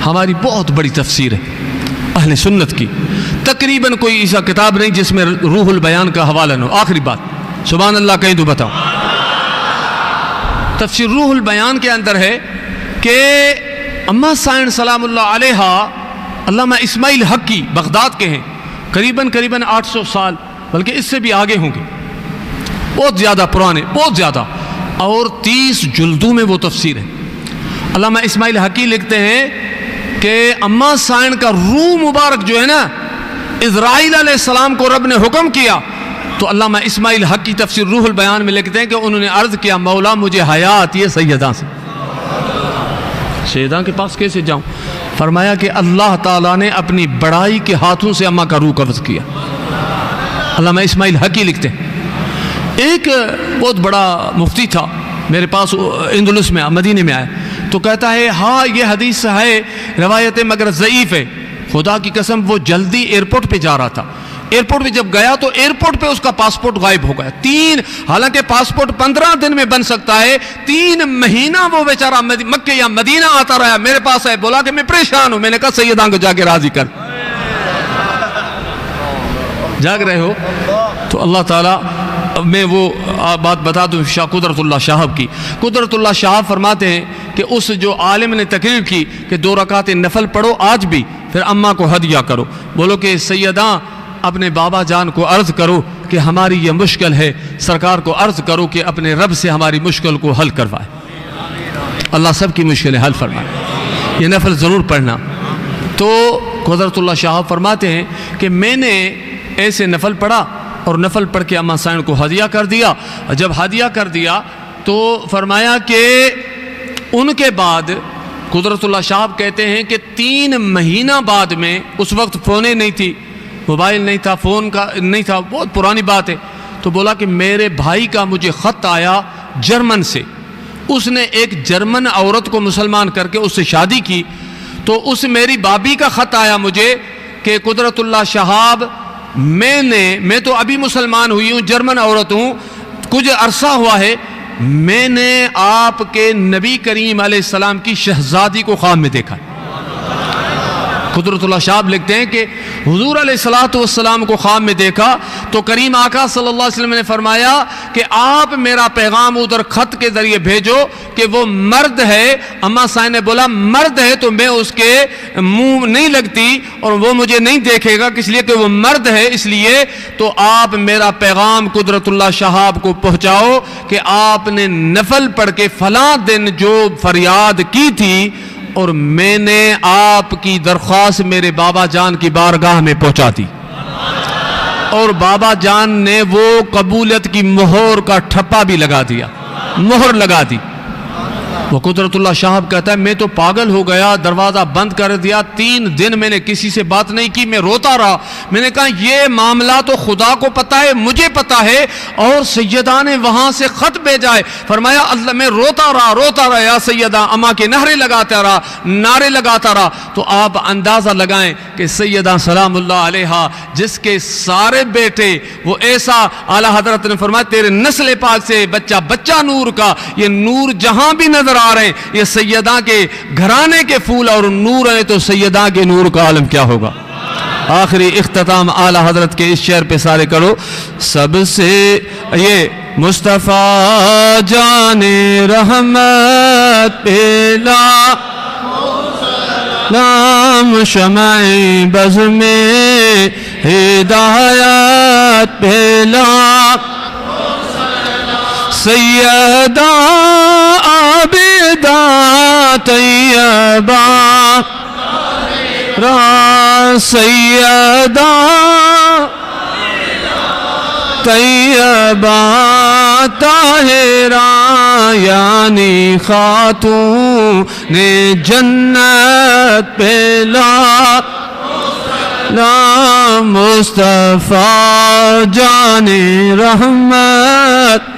ہماری بہت بڑی تفسیر ہے اہل سنت کی، تقریباً کوئی ایسا کتاب نہیں جس میں روح البیان کا حوالہ نہ ہو۔ آخری بات سبحان اللہ کہیں تو بتاؤ، تفسیر روح البیان کے اندر ہے کہ اماں سائن سلام اللہ علیہ علامہ اسماعیل حقی بغداد کے ہیں، قریباً 800 سال بلکہ اس سے بھی آگے ہوں گے، بہت زیادہ پرانے، بہت زیادہ، اور 30 جلدوں میں وہ تفسیر ہے۔ علامہ اسماعیل حقی لکھتے ہیں کہ اماں سائن کا روح مبارک جو ہے نا، اسرائیل علیہ السلام کو رب نے حکم کیا تو علامہ اسماعیل حقی تفسیر روح البیان میں لکھتے ہیں کہ انہوں نے عرض کیا مولا مجھے حیات یہ سیدہ سے، سیدہ کے پاس کیسے جاؤں؟ فرمایا کہ اللہ تعالیٰ نے اپنی بڑائی کے ہاتھوں سے اماں کا روح قبض کیا۔ علامہ اسماعیل حقی لکھتے ہیں ایک بہت بڑا مفتی تھا میرے پاس اندلس میں مدینے میں آیا تو کہتا ہے ہاں یہ حدیث ہے روایت مگر ضعیف ہے. خدا کی قسم وہ جلدی ایئرپورٹ پہ جا رہا تھا. ایئرپورٹ پہ جب گیا تو ایئرپورٹ پہ اس کا پاسپورٹ غائب ہو گیا. حالانکہ پاسپورٹ 15 دن میں بن سکتا ہے, 3 مہینہ وہ بیچارہ مکہ یا مدینہ آتا رہا. میرے پاس ہے, بولا کہ میں پریشان ہوں. میں نے کہا سیدان کو جا کے راضی کر. جاگ رہے ہو تو اللہ تعالیٰ میں وہ بات بتا دوں شاہ قدرت اللہ شاہب کی. قدرت اللہ شاہب فرماتے ہیں کہ اس جو عالم نے تقریر کی کہ 2 رکعت نفل پڑھو آج بھی, پھر اماں کو ہدیہ کرو. بولو کہ سیداں اپنے بابا جان کو عرض کرو کہ ہماری یہ مشکل ہے, سرکار کو عرض کرو کہ اپنے رب سے ہماری مشکل کو حل کروائے. اللہ سب کی مشکلیں حل فرمائے. یہ نفل ضرور پڑھنا. تو قدرت اللہ شاہب فرماتے ہیں کہ میں نے ایسے نفل پڑھا اور نفل پڑھ کے اماں سائن کو ہدیہ کر دیا. جب ہدیہ کر دیا تو فرمایا کہ ان کے بعد قدرت اللہ شاہب کہتے ہیں کہ 3 مہینہ بعد میں, اس وقت فونیں نہیں تھی, موبائل نہیں تھا, فون کا نہیں تھا, بہت پرانی بات ہے. تو بولا کہ میرے بھائی کا مجھے خط آیا جرمن سے. اس نے ایک جرمن عورت کو مسلمان کر کے اس سے شادی کی. تو اس میری بابی کا خط آیا مجھے کہ قدرت اللہ شہاب میں تو ابھی مسلمان ہوئی ہوں, جرمن عورت ہوں, کچھ عرصہ ہوا ہے, میں نے آپ کے نبی کریم علیہ السلام کی شہزادی کو خواب میں دیکھا. قدرت اللہ شاہب لکھتے ہیں کہ حضور علیہ السلام کو خواب میں دیکھا تو کریم آقا صلی اللہ علیہ وسلم نے فرمایا کہ آپ میرا پیغام ادھر خط کے ذریعے بھیجو کہ وہ مرد ہے. اماں سائن نے بولا مرد ہے تو میں اس کے منہ نہیں لگتی اور وہ مجھے نہیں دیکھے گا, اس لیے کہ وہ مرد ہے, اس لیے تو آپ میرا پیغام قدرت اللہ شہاب کو پہنچاؤ کہ آپ نے نفل پڑھ کے فلاں دن جو فریاد کی تھی اور میں نے آپ کی درخواست میرے بابا جان کی بارگاہ میں پہنچا دی, اور بابا جان نے وہ قبولیت کی مہر کا ٹھپا بھی لگا دیا, مہر لگا دی. وہ قدرت اللہ شاہب کہتا ہے میں تو پاگل ہو گیا, دروازہ بند کر دیا. 3 دن میں نے کسی سے بات نہیں کی, میں روتا رہا. میں نے کہا یہ معاملہ تو خدا کو پتا ہے, مجھے پتا ہے, اور سیدہ نے وہاں سے خط بھیجا ہے. فرمایا اللہ میں روتا رہا یا سیدہ, اماں کے نعرے لگاتا رہا. تو آپ اندازہ لگائیں کہ سیدہ سلام اللہ علیہا جس کے سارے بیٹے وہ ایسا اعلیٰ حضرت نے فرمایا تیرے نسل پاک سے بچہ نور کا, یہ نور جہاں بھی نظر آ رہے ہیں, یہ سیدہ کے گھرانے کے پھول اور نور ہیں, تو سیدہ کے نور کا عالم کیا ہوگا. آخری اختتام اعلیٰ حضرت کے اس شعر پہ سارے کرو. سب سے یہ مصطفیٰ جان رحمت پہلا نام شمع بز میں ہدایت پہلا سیدہ عابدہ طیبہ را سیدہ طیبہ طاہرہ یعنی خاتون جنت پہلا نام مصطفیٰ جان رحمت.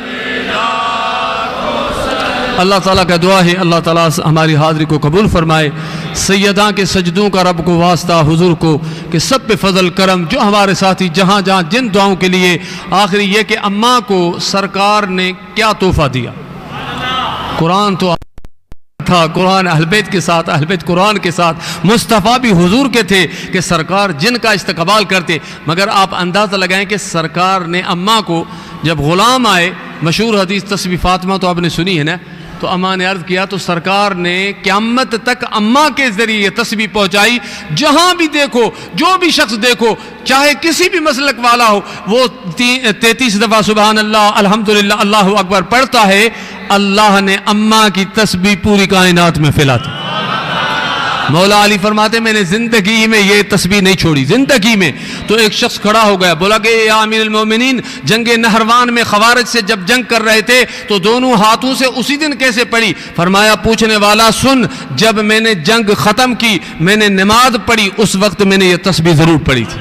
اللہ تعالیٰ کا دعا ہے اللہ تعالیٰ ہماری حاضری کو قبول فرمائے. سیداں کے سجدوں کا رب کو واسطہ حضور کو کہ سب پہ فضل کرم جو ہمارے ساتھی جہاں جہاں جن دعاؤں کے لیے. آخری یہ کہ اماں کو سرکار نے کیا تحفہ دیا. قرآن تو تھا, قرآن اہل بیت کے ساتھ, اہل بیت قرآن کے ساتھ, مصطفیٰ بھی حضور کے تھے کہ سرکار جن کا استقبال کرتے. مگر آپ اندازہ لگائیں کہ سرکار نے اماں کو جب غلام آئے, مشہور حدیث تسبیح فاطمہ تو آپ نے سنی ہے نا, تو اماں نے عرض کیا تو سرکار نے قیامت تک اماں کے ذریعے تسبیح پہنچائی. جہاں بھی دیکھو, جو بھی شخص دیکھو, چاہے کسی بھی مسلک والا ہو, وہ 33 دفعہ سبحان اللہ الحمدللہ اللہ اکبر پڑھتا ہے. اللہ نے اماں کی تسبیح پوری کائنات میں پھیلا دی. مولا علی فرماتے میں نے زندگی میں یہ تسبیح نہیں چھوڑی, زندگی میں. تو ایک شخص کھڑا ہو گیا, بولا کہ یا امیر المومنین, جنگ نہروان میں خوارج سے جب جنگ کر رہے تھے تو دونوں ہاتھوں سے اسی دن کیسے پڑھی؟ فرمایا پوچھنے والا سن, جب میں نے جنگ ختم کی میں نے نماز پڑھی, اس وقت میں نے یہ تسبیح ضرور پڑھی تھی.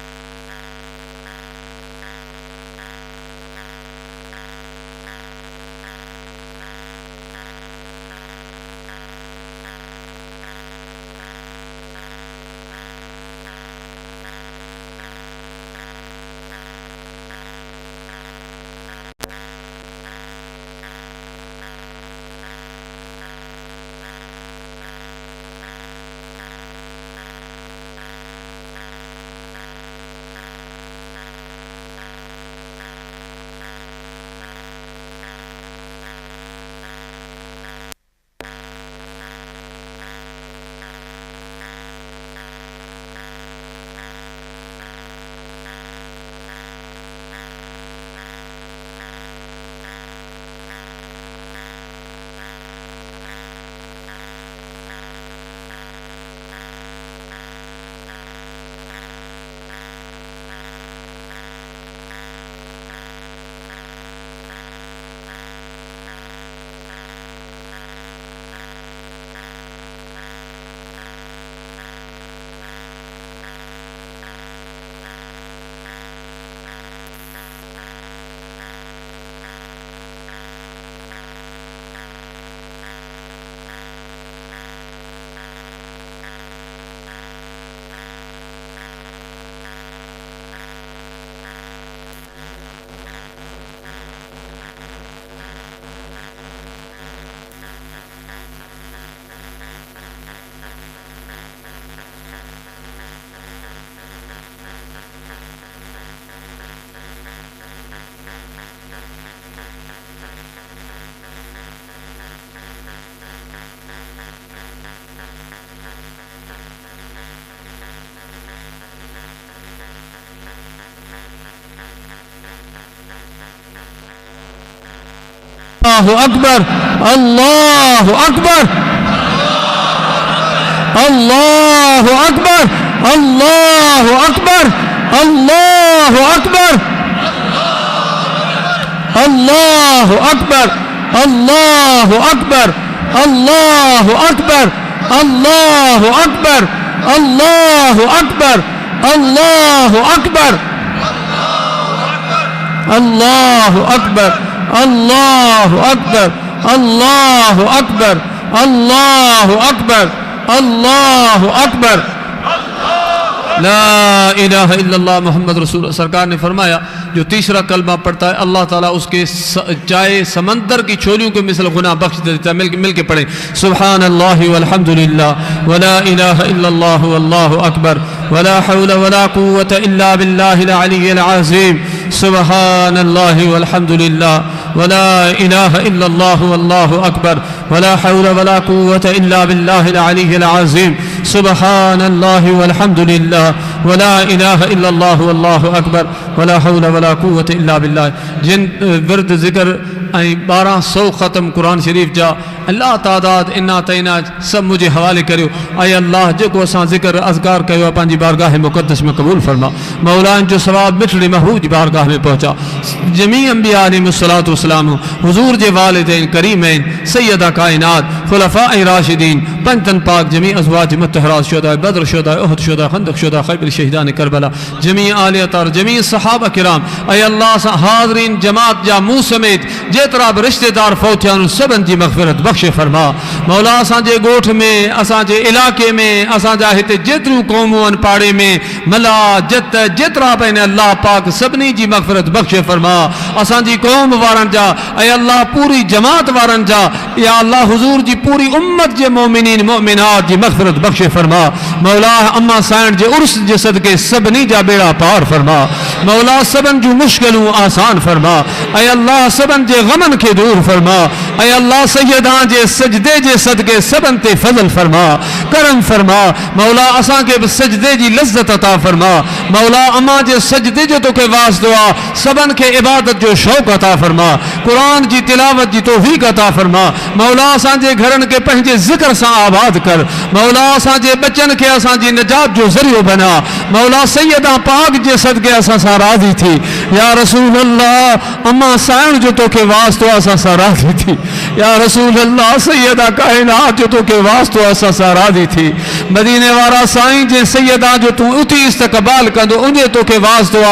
الله أكبر الله أكبر الله أكبر الله أكبر الله أكبر الله أكبر الله أكبر الله أكبر الله أكبر الله أكبر الله أكبر الله أكبر الله أكبر الله أكبر الله أكبر الله أكبر لا الہ الا اللہ محمد رسول اللہ. سرکار نے فرمایا جو تیسرا کلمہ پڑھتا ہے اللہ تعالیٰ اس کے چائے سمندر کی چھولیوں کے مثل گناہ بخش دیتا ہے. مل کے پڑھیں سبحان اللہ والحمد للہ ولا الہ الا اللہ واللہ اکبر ولا حول ولا قوة الا باللہ العلی العظیم سبحان اللہ والحمد للہ ولا الہ الا اللہ واللہ اکبر ولا حول ولا قوة الا باللہ العلی العظیم سبحان اللہ والحمد للہ ولا الہ الا اللہ واللہ اکبر ولا حول ولا قوة الا باللہ. جن ورد ذکر 1200 ختم قرآن شریف جا اللہ تعداد انا تینا سب مجھے حوالے کریو. اے اللہ جو کو اساں ذکر اذکار کیو اپنی بارگاہ مقدس میں قبول فرما. مولا جو ثواب مٹھڑے محوج بارگاہ میں پہنچا. جمیع انبیاء علیہ الصلوۃ والسلام حضور جے والدین کریمین سیدہ کائنات خلفاء راشدین پنجتن پاک جمیع ازواج مطہرات شہداء بدر شہداء احد شہداء خندق شہداء خیبر شہیدان کربلا جمیع آل اطہار جمیع صحابہ کرام. اے اللہ حاضرین جماعت جا منہ سمیت جیترا بھی رشتہ دار فوتیان سبن جی مغفرت بخش فرما. مولا اساں جے گوٹھ میں اساں جے علاقے میں اساں جا ہتے جترو قوموں ان پاڑے میں ملا جت جترا پین اللہ پاک سبنی جی مغفرت بخش فرما. اساں جی قوم وارن جا اے اللہ پوری جماعت وارن جا یا اللہ حضور جی پوری امت جے مومنین مومنات جی مغفرت بخش فرما. مولا اما سائن جے عرس جے صدقے سبنی جا بیڑا پار فرما. مولا سبن جو مشکلوں آسان فرما. اے اللہ سبن جے غمن کے دور فرما. اے اللہ سیدان جے سجدے جے صدقے سبن تے فضل فرما کرم فرما. مولا اساں کے سجدے جی لذت عطا فرما. مولا اما جے سجدے جو تو کے واس دعا سبن کے عبادت جو شوق عطا فرما. قرآن جی تلاوت جی توفیق عطا فرما. مولا اساں جے گھرن کے پہنجے ذکر سا آباد کر. مولا اساں جے بچن کے اساں جی نجات جو ذریعہ بنا. مولا سیدہ پاک جے صدقے اساں سا راضی تھی. یا رسول اللہ اما سائن جو تو کے واسطو اساں سا راضی تھی. یا رسول اللہ سیدہ کائنات جو تو کے واسطو اساں سا راضی تھی. مدینے وارا سائن جے سیدہ جو تو اتی استقبال کندو انجے تو کے واسطو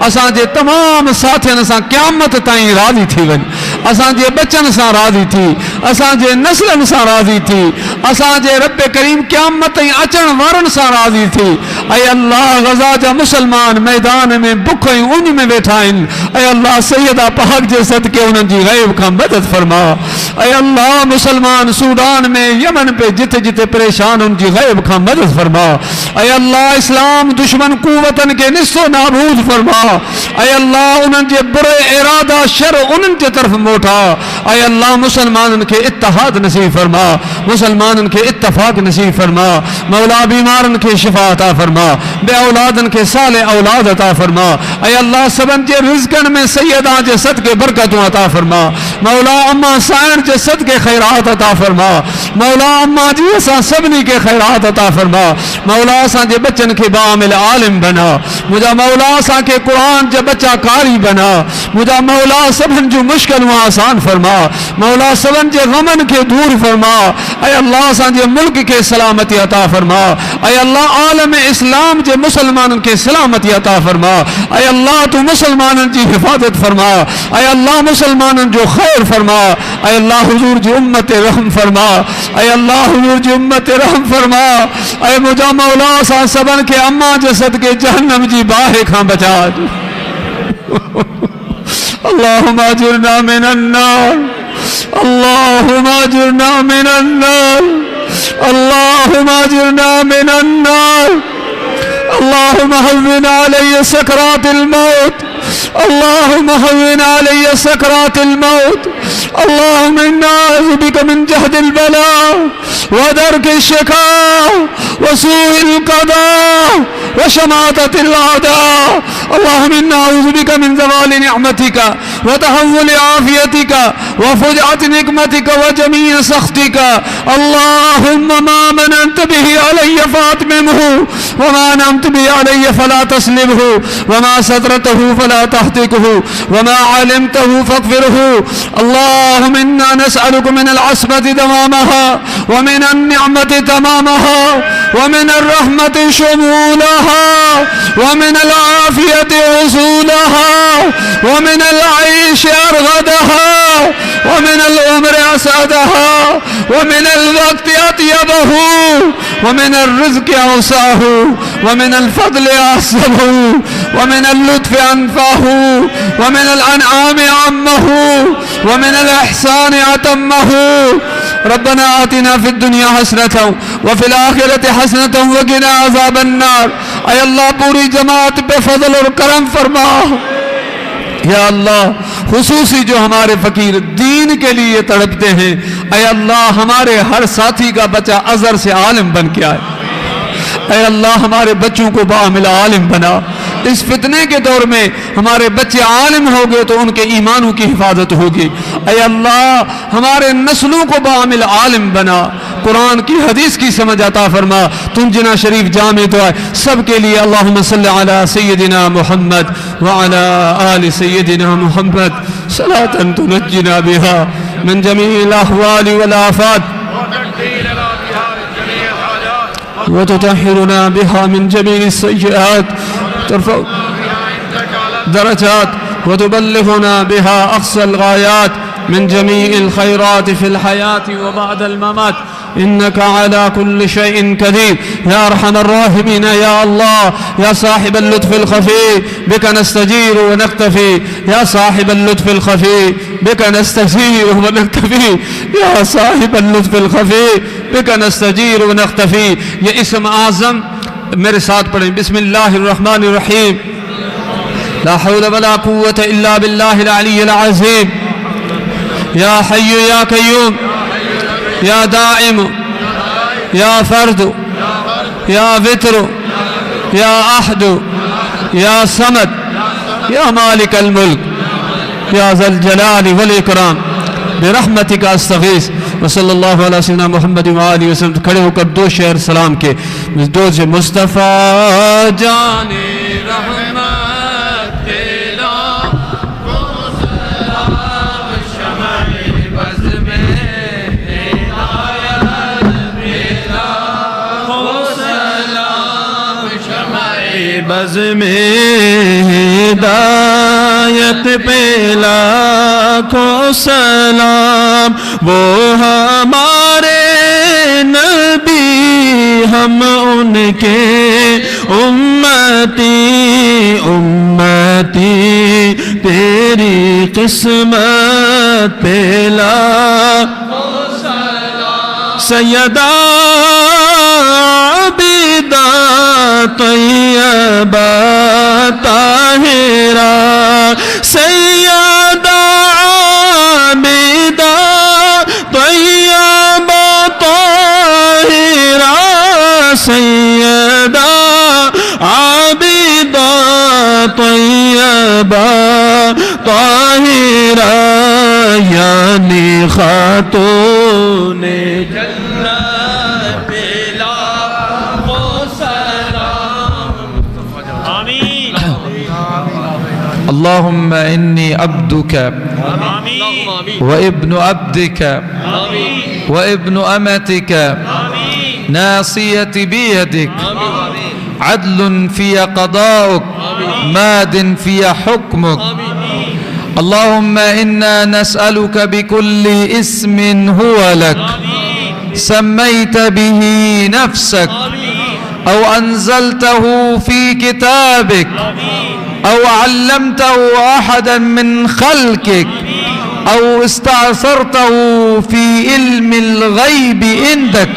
اساں جے تمام ساتھین اساں قیامت تائیں راضی تھی ون. اساں جے بچن سا راضی تھی. اساں جے نسلن سا راضی تھی. اساں جے رب کریم قیامت تائیں اچن وارن سا راضی تھی. اے اللہ غزہ جا مسلمان میدان میں بکھیں انج میں بیٹھائن. اے اللہ سیدہ پاک جے صدقے انہاں جی غیب کا مدد فرما. اے اللہ مسلمان سودان میں یمن پہ جتے جتے پریشان ان جی غیب کا مدد فرما. اے اللہ اسلام دشمن قوتن کے نصف و نابود فرما. اے اللہ انہاں جے برے ارادہ شر انہاں جے طرف موٹا. اے اللہ مسلمانن کے اتحاد نصیب فرما. مسلمانن کے اتفاق نصیب فرما. مولا بیمارن کے شفا عطا فرما. بے اولادن کے صالح اولاد عطا فرما. اے اللہ سبن جے رزقن میں سیدہ جے صدقے برکتوں عطا فرما. مولا اما سائن جے صدقے خیرات عطا فرما. مولا اما جی اساں سبنی کے خیرات عطا فرما. مولا اساں جے بچن کے بعمل عالم بنا. مجھا مولا اساں کے قرآن جے بچہ کاری بنا. مجھا مولا سبن جو مشکل و آسان فرما. مولا سبن جے غمن کے دور فرما. اے اللہ اساں جے ملک کے سلامتی عطا فرما. اے اللہ عالم اسلام جے مسلمان کے سلامتی عطا فرما. اے اللہ تو مسلمانن جی حفاظت فرما. اے اللہ مسلمانن جو خیر فرما. اے اللہ حضور جی امت رحم فرما. اے اللہ حضور جی امت رحم فرما. اے مجھا مولا سا سبن کے اما جے صدقے جہنم جی باہے کھاں بچا. اللہم اجرنا من النار. اللہم اجرنا من النار. اللہم اجرنا من النار. اللہم هون علی سکرات الموت. اللہم هون علی سکرات الموت. اللہم انا اعوذ بک من جہد البلاء ودرک الشقاء وسوء القضاء وشماتة الأعداء. اللهم إنا نعوذ بك من زوال نعمتك وتحول عافيتك وفجعة نقمتك وجميع سخطك. اللهم ما مننت به علي فأتممه وما أنعمت به علي فلا تسلبه وما سترته فلا تهتكه وما علمته فاغفره. اللهم إنا نسألك من العصمة دوامها ومن النعمة تمامها ومن الرحمة شمولها ومن العافية وصولها ومن العيش أرغدها ومن العمر أسعدها ومن الوقت أطيبه ومن الرزق أوسعه ومن الفضل أحسبه ومن اللطف أنفعه ومن الأنعام عمه ومن الإحسان أتمه. ربنا آتنا في الدنیا حسنة وفي الآخرة حسنة وقنا عذاب النار. اے اللہ پوری جماعت پہ فضل اور کرم فرما. یا اللہ خصوصی جو ہمارے فقیر دین کے لیے تڑپتے ہیں، اے اللہ ہمارے ہر ساتھی کا بچہ ازہر سے عالم بن کے آئے. اے اللہ ہمارے بچوں کو بعامل عالم بنا. اس فتنے کے دور میں ہمارے بچے عالم ہو گئے تو ان کے ایمانوں کی حفاظت ہوگی. اے اللہ ہمارے نسلوں کو بعامل عالم بنا. قرآن کی حدیث کی سمجھ عطا فرما. تنجنا شریف جامع دعا سب کے لیے. اللہم صلی علی سیدنا محمد وعلی آل سیدنا محمد صلاة تنجنا بها من جمیع الاحوال والآفات وتطهرنا بها من جميع السيئات ترفع درجات وتبلغنا بها أقصى الغايات من جميع الخيرات في الحياة وبعد الممات إنك على كل شيء قدير. يا أرحم الراحمين يا الله يا صاحب اللطف الخفي بك نستجير ونكتفي. يا صاحب اللطف الخفي بك نستجير ونكتفي. يا صاحب اللطف الخفي بك نستجير ونكتفي. یہ اسم اعظم میرے ساتھ پڑھیں. بسم اللہ الرحمن الرحیم. لا حول ولا قوة الا باللہ العلی العظیم. یا حی یا قیوم یا دائم یا فرد یا وتر یا احد یا صمد یا مالک الملک یا ذا الجلال والاکرام برحمتک استغیث. وصلی اللہ علیہ سیدنا محمد وآلہ وسلم. کھڑے ہو کر دو شعر سلام کے. دو سے مصطفیٰ جان رحمت تیرا کو سلام شمع بز میں ہدایت میرا کو سلام شمع بز میں ہدایت پہلا کو سلام. وہ ہمارے نبی ہم ان کے امتی امتی تیری قسمت پہلا سیدہ عابدہ طیبہ طاہرہ. سیدہ عابدہ طیبہ طاہرہ. سیدہ عابدہ طیبہ طاہرہ یعنی خاتون جنت بلا سلام. آمین. اللهم إني عبدك وابن عبدك وابن أمتك ناصيتي بيدك عدل في قضاؤك ماد في حكمك. اللهم إنا نسألك بكل اسم هو لك سميت به نفسك أو أنزلته في كتابك أو علمته أحدا من خلقك أو استأثرته في علم الغيب عندك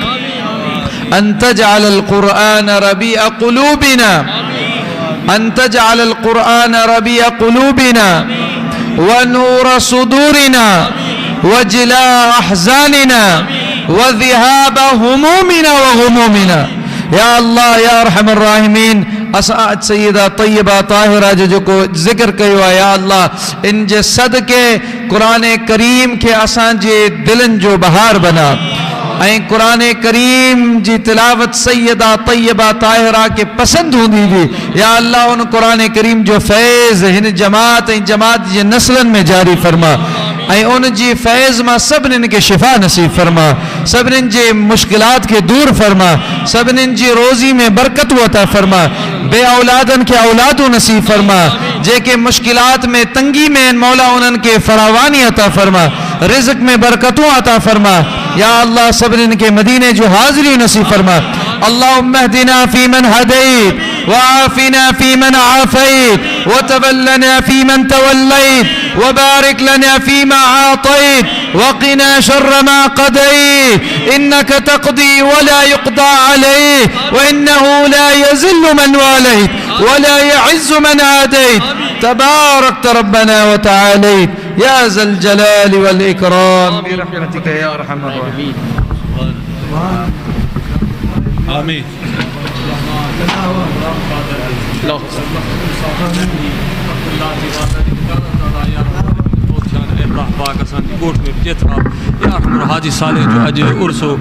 أن تجعل القرآن ربيع قلوبنا أن تجعل القرآن ربيع قلوبنا ونور صدورنا وجلاء أحزاننا وذهاب همومنا وغمومنا. یا اللہ یا ارحم الراحمین اسا سیدہ طیبہ طاہرہ جو کو ذکر کیو ہے یا اللہ ان جے صدقے قرآن کریم کے اساں جے دلن جو بہار بنا اے قرآن کریم جی تلاوت سیدہ طیبہ طاہرہ کے پسند ہوندی بھی یا اللہ ان قرآن کریم جو فیض ہن جماعت جے نسلن میں جاری فرما اے ان جی فیض ما سبنن کے شفا نصیب فرما سبنن جی مشکلات کے دور فرما سبنن جی روزی میں برکت عطا فرما بے اولادن کے اولاد نصیب فرما جے کے مشکلات میں تنگی میں مولا انن کے فراوانی عطا فرما رزق میں برکتوں عطا فرما یا اللہ سبنن کے مدینے جو حاضری نصیب فرما اللہم اہدنا فی من ہدیت وعافنا فی من عافیت وتولنا فی من تولیت وبارک لنا فیما عاطیت وقنا شر ما قضیت انک تقضی ولا يقضى علیک وانه لا يذل من والیت ولا يعز من عادیت تبارکت ربنا وتعالیت یا ذا الجلال والاکرام برحمتک یا ارحم الراحمین آمین یا ارحم حاجی صالح جو اج عرسو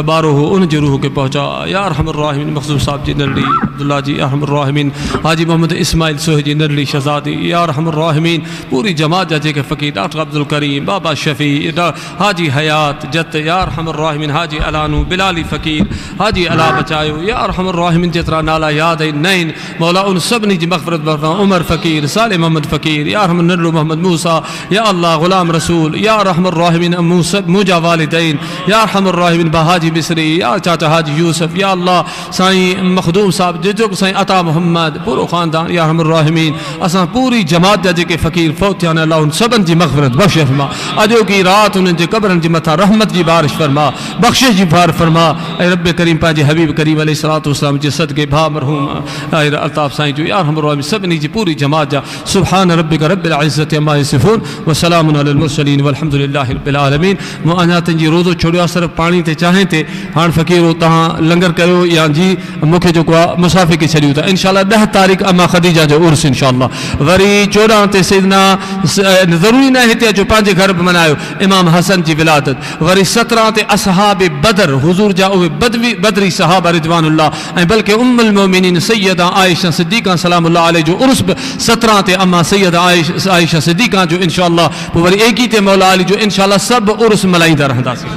بارو ہو ان جو روح کے پہنچا یا ارحم الراحمین مخصوص صاحب جی نرلی عبداللہ جی ارحم الراحمین حاجی محمد اسماعیل سوہ جی نرلی شہزادی یا ارحم الراحمین پوری جماعت جاجے کے فقیر ڈاکٹر عبدالکریم بابا شفیع حاجی حیات جت یا ارحم الراحمین حاجی علانو بلالی فقیر حاجی علا بچایو یا ارحم الراحمین جترا نالا یاد نین مولا ان سبنی جی مغفرت برفا عمر فقیر صالح محمد فقیر یا ارحم النرلو محمد موسیٰ یا اللہ غلام رسول یا ارحم الراحمین موجہ والدین یا ارحم الراحمین بحاجی مصری یا چاچا حاجی یوسف یا اللہ سائیں مخدوم صاحب جو سائیں عطا محمد پورو خاندان یا ارحم الراحمین اساں پوری جماعت جے کے فقیر فوتیان اللہ ان سبن جی مغفرت بخش فرما اجو کی رات ان جے قبرن جی متھا رحمت جی بارش فرما بخشش جی بار فرما اے رب کریم پاجے حبیب کریم علیہ الصلوۃ والسلام جے صدقے بھا مرحوم اے الطاف سائیں جو یا ارحم الراحمین سبنی جی پوری جماعت جا سبحان ربک رب العزت عما یصفون وسلام علی المرسلین والحمدللہ رب العالمین معناتن جی روزو چھوڑیا صرف پانی تے چاہیں تے ہاں فقیرو تہاں لنگر کرو یا جی مکھے جو کو مسافر کی چھڑیو تا انشاءاللہ 10 تاریخ اما خدیجہ جو عرس انشاءاللہ وری 14 تے سیدنا ضروری نہ ہے جو پانچ گھر منایو امام حسن جی ولادت وری 17 تے اصحاب بدر حضور جا اوے بدری صحابہ رضوان اللہ بلکہ ام المومنین سیدہ عائشہ صدیقہ سلام اللہ علیہ جو عرس 17 تے اما سیدہ عائشہ صدیقہ جو انشاءاللہ وری ایک ہی تے مولا علی جو انشاءاللہ سب عرس ملائیں دا رہندا سی